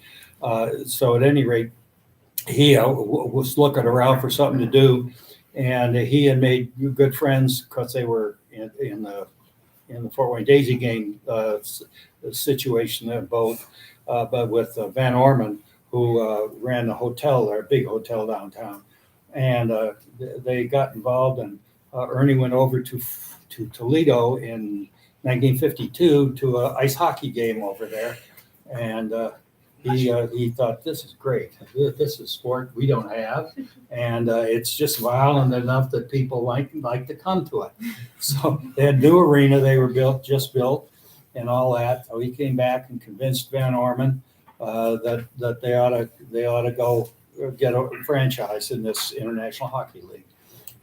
Speaker 3: So at any rate, he was looking around for something to do, and he had made good friends because they were in the Fort Wayne Daisy game situation there, both, but with Van Orman, who ran the hotel there, a big hotel downtown, and they got involved, and Ernie went over to Toledo in 1952 to an ice hockey game over there, and he thought, this is great. This is sport we don't have, and it's just violent enough that people like to come to it. So they had a new arena they were just built, and all that. So he came back and convinced Van Orman that they ought to go get a franchise in this International Hockey League,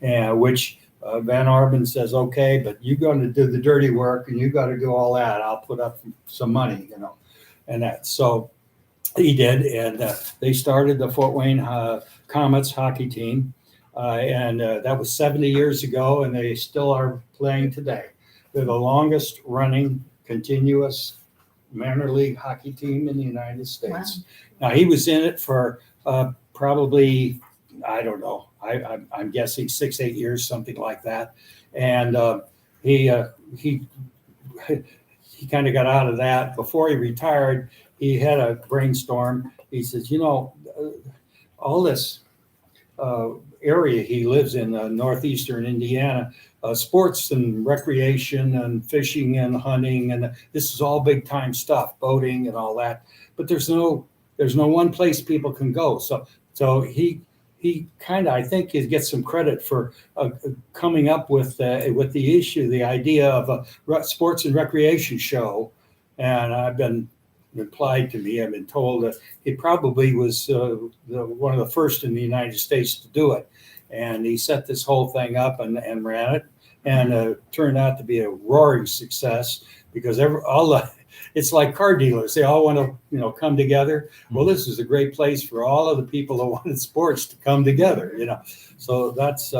Speaker 3: and which Van Orman says, okay, but you're going to do the dirty work and you got to do all that. I'll put up some money, and that. So he did, and they started the Fort Wayne Comets hockey team, and that was 70 years ago, and they still are playing today. They're the longest running continuous minor league hockey team in the United States. Wow. Now, he was in it for probably, I don't know, I'm guessing 6-8 years, something like that. And he kind of got out of that. Before he retired, he had a brainstorm. He says, all this area he lives in, northeastern Indiana, sports and recreation and fishing and hunting, and this is all big time stuff, boating and all that. But there's no one place people can go. So he kind of, I think, he gets some credit for coming up with the issue, the idea of a sports and recreation show. And I've been told that he probably was one of the first in the United States to do it. And he set this whole thing up and ran it, and turned out to be a roaring success because it's like car dealers. They all want to, come together. Well, this is a great place for all of the people that wanted sports to come together, So that's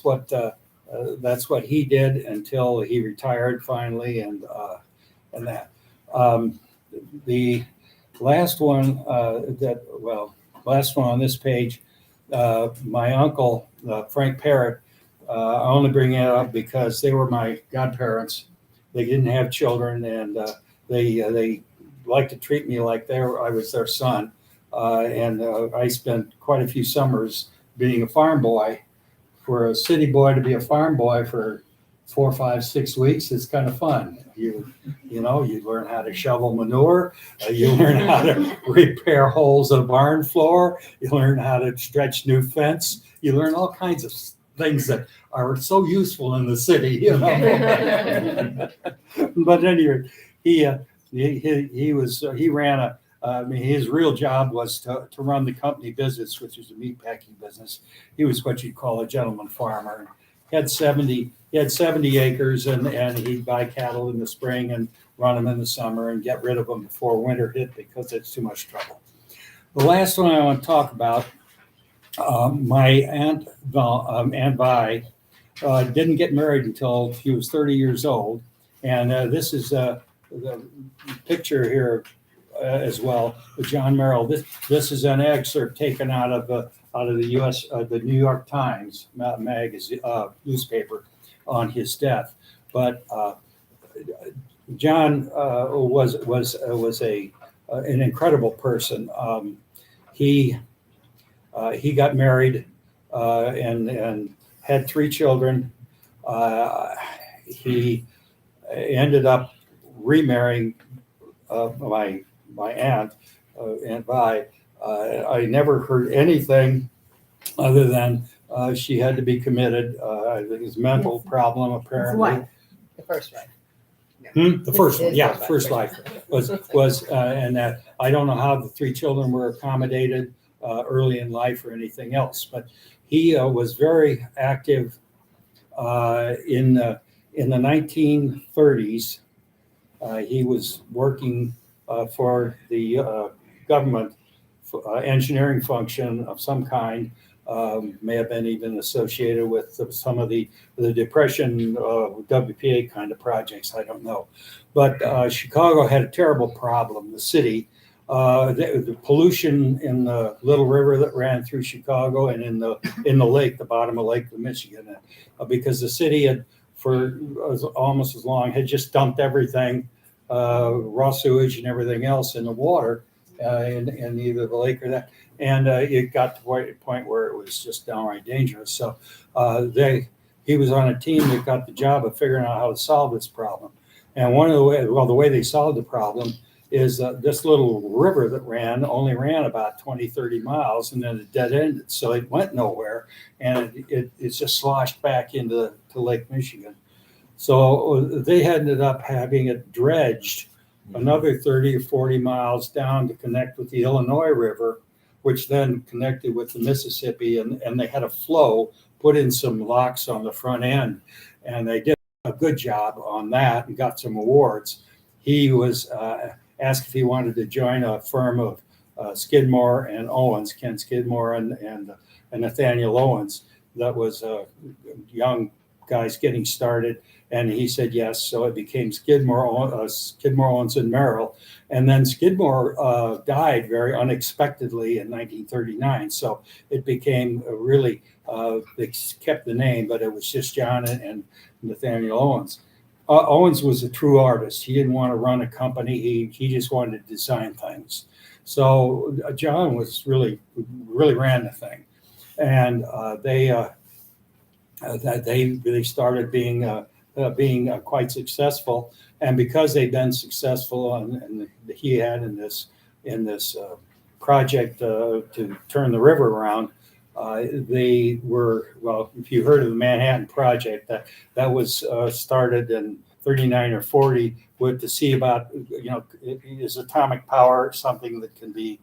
Speaker 3: what he did until he retired finally, and that. The last one on this page, my uncle, Frank Parrott, I only bring it up because they were my godparents. They didn't have children, and they liked to treat me like I was their son. And I spent quite a few summers being a farm boy for a city boy to be a farm boy for 4, 5, 6 weeks is kind of fun. You learn how to shovel manure. You learn how to repair holes in a barn floor. You learn how to stretch new fence. You learn all kinds of things that are so useful in the city, you know. But anyway, he ran a. His real job was to run the company business, which is a meat packing business. He was what you'd call a gentleman farmer. He had 70 acres, and he'd buy cattle in the spring and run them in the summer and get rid of them before winter hit because it's too much trouble. The last one I want to talk about, my Aunt Vi didn't get married until she was 30 years old. And this is the picture here as well with John Merrill. This is an excerpt taken out of the U.S. The New York Times magazine newspaper on his death. But John was an incredible person. He got married and had 3 children. He ended up remarrying my aunt, Aunt Vi. I never heard anything other than she had to be committed. I think it's a mental problem apparently.
Speaker 1: The first wife.
Speaker 3: The first one,
Speaker 1: His
Speaker 3: yeah,
Speaker 1: first
Speaker 3: first life was, and that I don't know how the 3 children were accommodated early in life or anything else, but he was very active in the 1930s. He was working for the government engineering function of some kind. May have been even associated with some of the Depression WPA kind of projects. I don't know, but Chicago had a terrible problem. The city, the pollution in the little river that ran through Chicago and in the lake, the bottom of Lake Michigan, because the city had for almost as long had just dumped everything, raw sewage and everything else in the water in either the lake or that. And it got to a point where it was just downright dangerous. So he was on a team that got the job of figuring out how to solve this problem. And the way they solved the problem is this little river that only ran about 20, 30 miles, and then it dead ended. So it went nowhere, and it's just sloshed back into Lake Michigan. So they ended up having it dredged another 30 or 40 miles down to connect with the Illinois River, which then connected with the Mississippi, and they had a flow, put in some locks on the front end, and they did a good job on that and got some awards. He was asked if he wanted to join a firm of Skidmore and Owens, Ken Skidmore and Nathaniel Owens. That was young guys getting started, and he said yes. So it became Skidmore, Owens and Merrill. And then Skidmore died very unexpectedly in 1939. So it became really, they kept the name, but it was just John and Nathaniel Owens. Owens was a true artist. He didn't want to run a company. He just wanted to design things. So John was really ran the thing. And they started being quite successful, and because they'd been successful, and he had in this project to turn the river around, they were, well, if you heard of the Manhattan Project, that was started in 39 or 40 to see about, is atomic power something that can be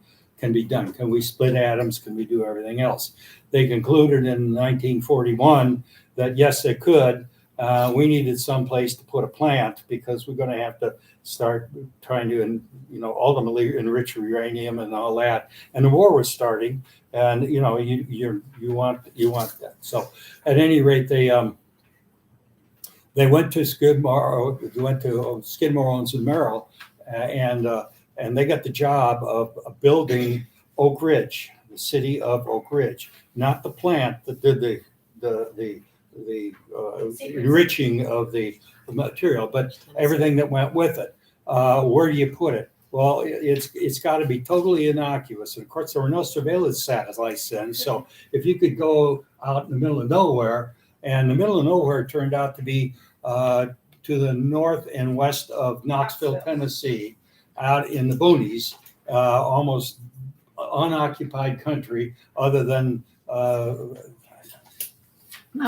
Speaker 3: done? Can we split atoms? Can we do everything else? They concluded in 1941 that yes, they could. We needed some place to put a plant because we're going to have to start trying to, ultimately enrich uranium and all that. And the war was starting, and you want that. So, at any rate, they went to Skidmore, Owens and Merrill, and they got the job of building Oak Ridge, the city of Oak Ridge, not the plant that did the enriching of the material, but everything that went with it. Where do you put it? Well, it's got to be totally innocuous. And of course, there were no surveillance satellites then. So if you could go out in the middle of nowhere, and the middle of nowhere turned out to be to the north and west of Knoxville, Tennessee, out in the boonies, almost unoccupied country, other than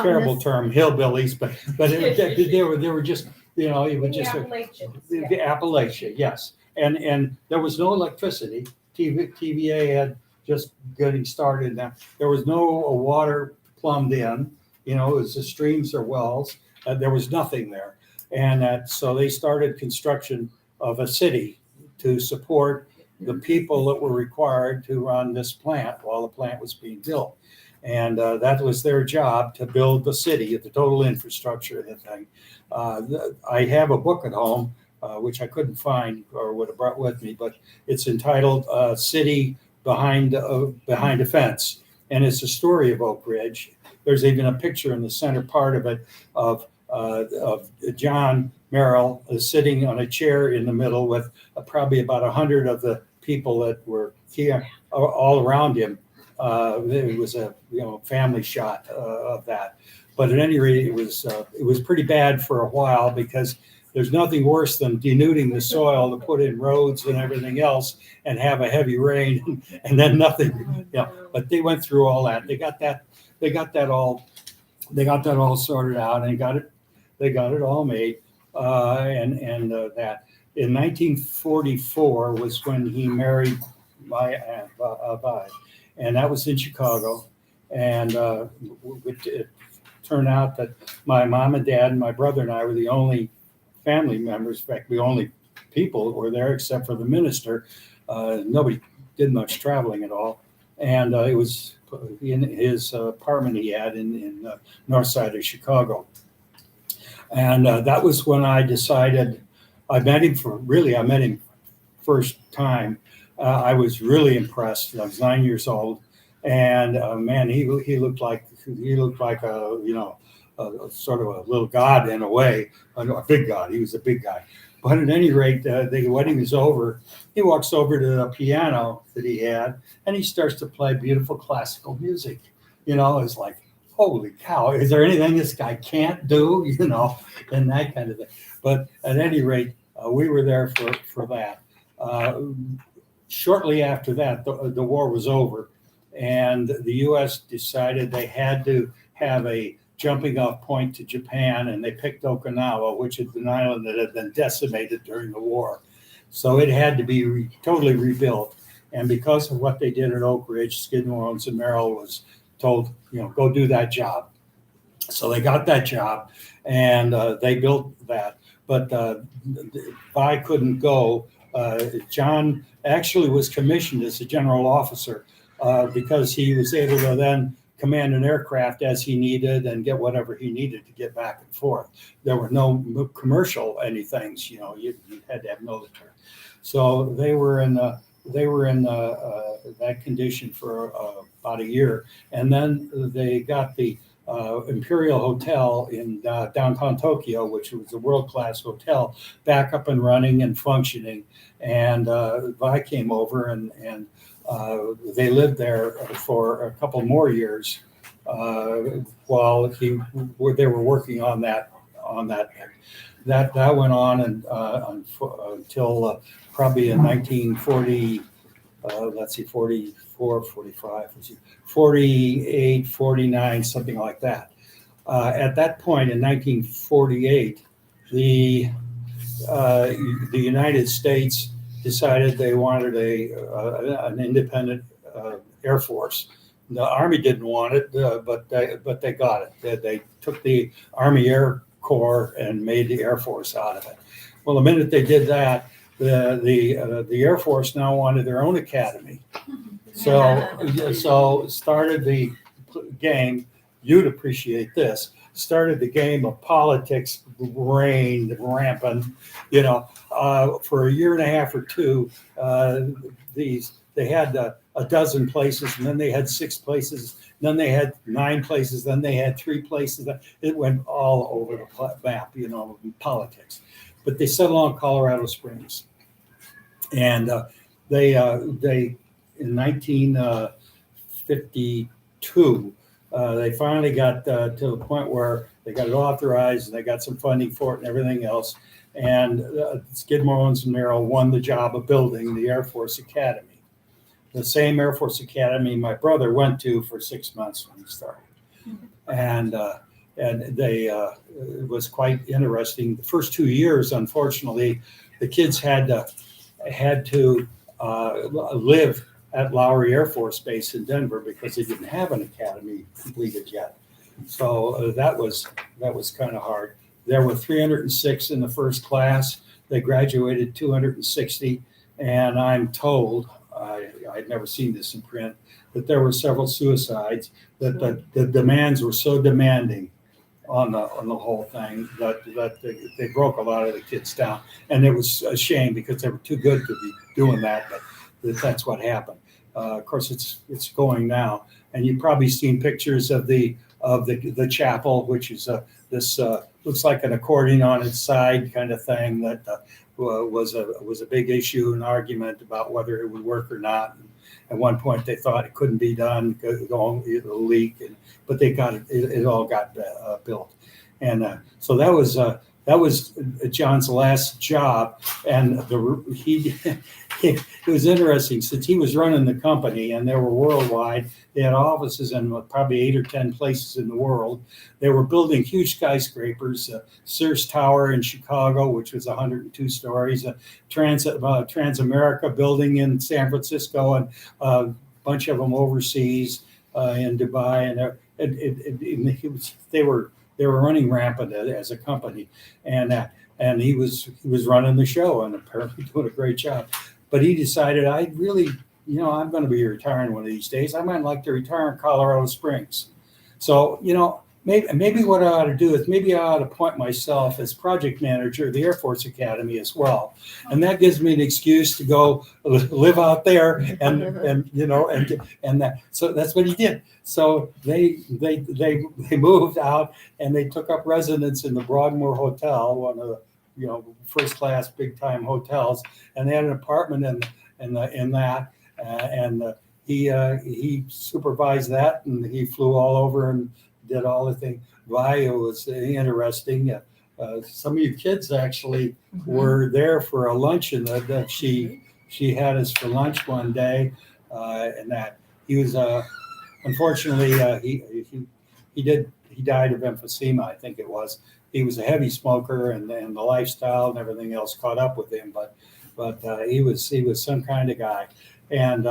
Speaker 3: terrible term, hillbillies, but they were just, you know, it was just the Appalachia, yes. And there was no electricity. TVA had just getting started now. There was no water plumbed in, you know, it was the streams or wells. There was nothing there. And so they started construction of a city to support the people that were required to run this plant while the plant was being built. And that was their job, to build the city, the total infrastructure of the thing. I have a book at home, which I couldn't find or would have brought with me, but it's entitled City Behind a Fence. And it's a story of Oak Ridge. There's even a picture in the center part of it of John Merrill sitting on a chair in the middle with probably about 100 of the people that were here all around him. It was a family shot of that. But at any rate, it was pretty bad for a while, because there's nothing worse than denuding the soil to put in roads and everything else and have a heavy rain and then nothing. But they went through all that. They got that all sorted out, and they got it all made. That in 1944 was when he married my aunt, Vi, and that was in Chicago. And it turned out that my mom and dad and my brother and I were the only family members. In fact, the only people that were there, except for the minister. Nobody did much traveling at all. And it was in his apartment he had in the north side of Chicago. And that was when I decided, I met him first time. I was really impressed. I was 9 years old, and man, he looked like a sort of a little god in a way, a big god. He was a big guy. But at any rate, the wedding is over. He walks over to the piano that he had, and he starts to play beautiful classical music. It's like, holy cow, is there anything this guy can't do? And that kind of thing. But at any rate, we were there for that. Shortly after that, the war was over, and the U.S. decided they had to have a jumping off point to Japan, and they picked Okinawa, which is an island that had been decimated during the war. So it had to be totally rebuilt. And because of what they did at Oak Ridge, Skidmore, Owens and Merrill was told, go do that job. So they got that job, and they built that. But Vi couldn't go. John actually was commissioned as a general officer because he was able to then command an aircraft as he needed and get whatever he needed to get back and forth. There were no commercial anythings, you had to have military. So they were in that condition for about a year, and then they got the Imperial Hotel in downtown Tokyo, which was a world-class hotel, back up and running and functioning. And Vi came over, and they lived there for a couple more years while they were working on that. That went on until probably in 1940. 44, 45, 48, 49, something like that. At that point in 1948, the United States decided they wanted an independent Air Force. The Army didn't want it, but they got it. They took the Army Air Corps and made the Air Force out of it. Well, the minute they did that, the Air Force now wanted their own academy. So started the game. You'd appreciate this. Started the game of politics reigned rampant. For a year and a half or two, they had a dozen places, and then they had 6 places, then they had 9 places, then they had 3 places. It went all over the map, in politics. But they settled on Colorado Springs. And they in 1952 they finally got to the point where they got it authorized and they got some funding for it and everything else. And Skidmore, Owens and Merrill won the job of building the Air Force Academy, the same Air Force Academy my brother went to for 6 months when he started. And they it was quite interesting. The first 2 years, unfortunately, the kids had to live at Lowry Air Force Base in Denver because they didn't have an academy completed yet. So that was kind of hard. There were 306 in the first class. They graduated 260, and I'm told, I'd never seen this in print, that there were several suicides, that the demands were so demanding on the whole thing that they broke a lot of the kids down. And it was a shame because they were too good to be doing that, but that's what happened. Of course, it's going now, and you've probably seen pictures of the chapel, which is this looks like an accordion on its side kind of thing that was a big issue, an argument about whether it would work or not. And at one point, they thought it couldn't be done because it'll leak, but they got it. It all got built, and so that was John's last job, and it was interesting since he was running the company, and they were worldwide. They had offices in probably 8 or 10 places in the world. They were building huge skyscrapers, Sears Tower in Chicago, which was 102 stories, Transamerica building in San Francisco, and a bunch of them overseas in Dubai, and they were running rampant as a company, and he was running the show and apparently doing a great job. But he decided, I'm going to be retiring one of these days. I might like to retire in Colorado Springs. So, maybe what I ought to do is maybe I ought to appoint myself as project manager of the Air Force Academy as well. And that gives me an excuse to go live out there and that. So that's what he did. So they moved out and they took up residence in the Broadmoor Hotel, one of the first class big time hotels, and they had an apartment in that, and he supervised that, and he flew all over and did all the things. It was interesting. Some of you kids actually were there for a luncheon that she had us for lunch one day, and that he was unfortunately he died of emphysema, I think it was. He was a heavy smoker, and the lifestyle and everything else caught up with him. But he was some kind of guy. And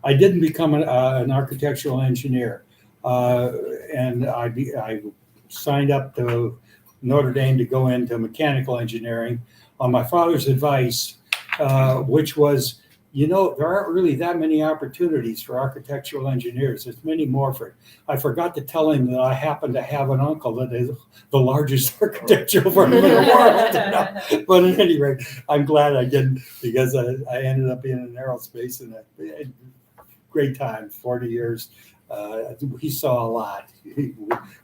Speaker 3: I didn't become an architectural engineer, and I signed up to Notre Dame to go into mechanical engineering on my father's advice, which was, there aren't really that many opportunities for architectural engineers. There's many more for it. I forgot to tell him that I happen to have an uncle that is the largest architectural firm in the world. But at any rate, I'm glad I didn't, because I ended up being in aerospace, and I had great time, 40 years. We saw a lot.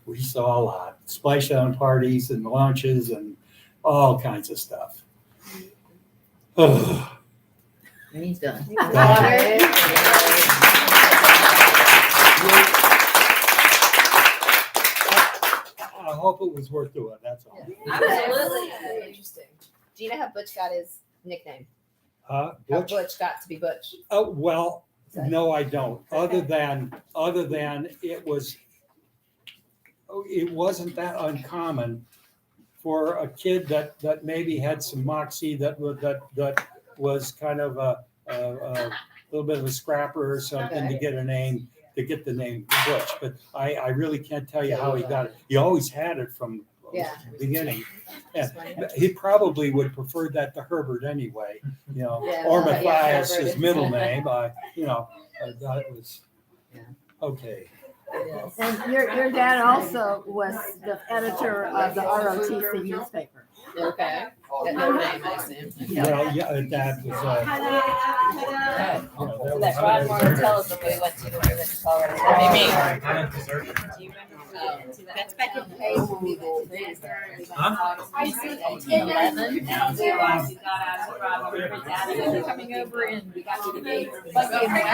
Speaker 3: We saw a lot. Splashdown parties and launches and all kinds of stuff.
Speaker 1: And he's done.
Speaker 3: I hope it was worth doing. That's all.
Speaker 4: Absolutely. Very interesting. Do you know how Butch got his nickname? How
Speaker 3: Butch?
Speaker 4: Butch got to be Butch?
Speaker 3: Oh, well, no, I don't. Other than it wasn't that uncommon for a kid that maybe had some moxie, that was kind of a little bit of a scrapper or something, to get the name Butch. But I really can't tell you how he got it. He always had it from the beginning. And he probably would prefer that to Herbert anyway, or Matthias, his middle name. That was okay.
Speaker 4: And your dad also was the editor of the ROTC newspaper.
Speaker 1: Okay. At Notre Dame, I assume.
Speaker 3: Well, yeah, Dad was.
Speaker 6: That Broadmoor Hotel is the way we went to Colorado.
Speaker 5: That's back in
Speaker 7: Coming over and we got to the gate.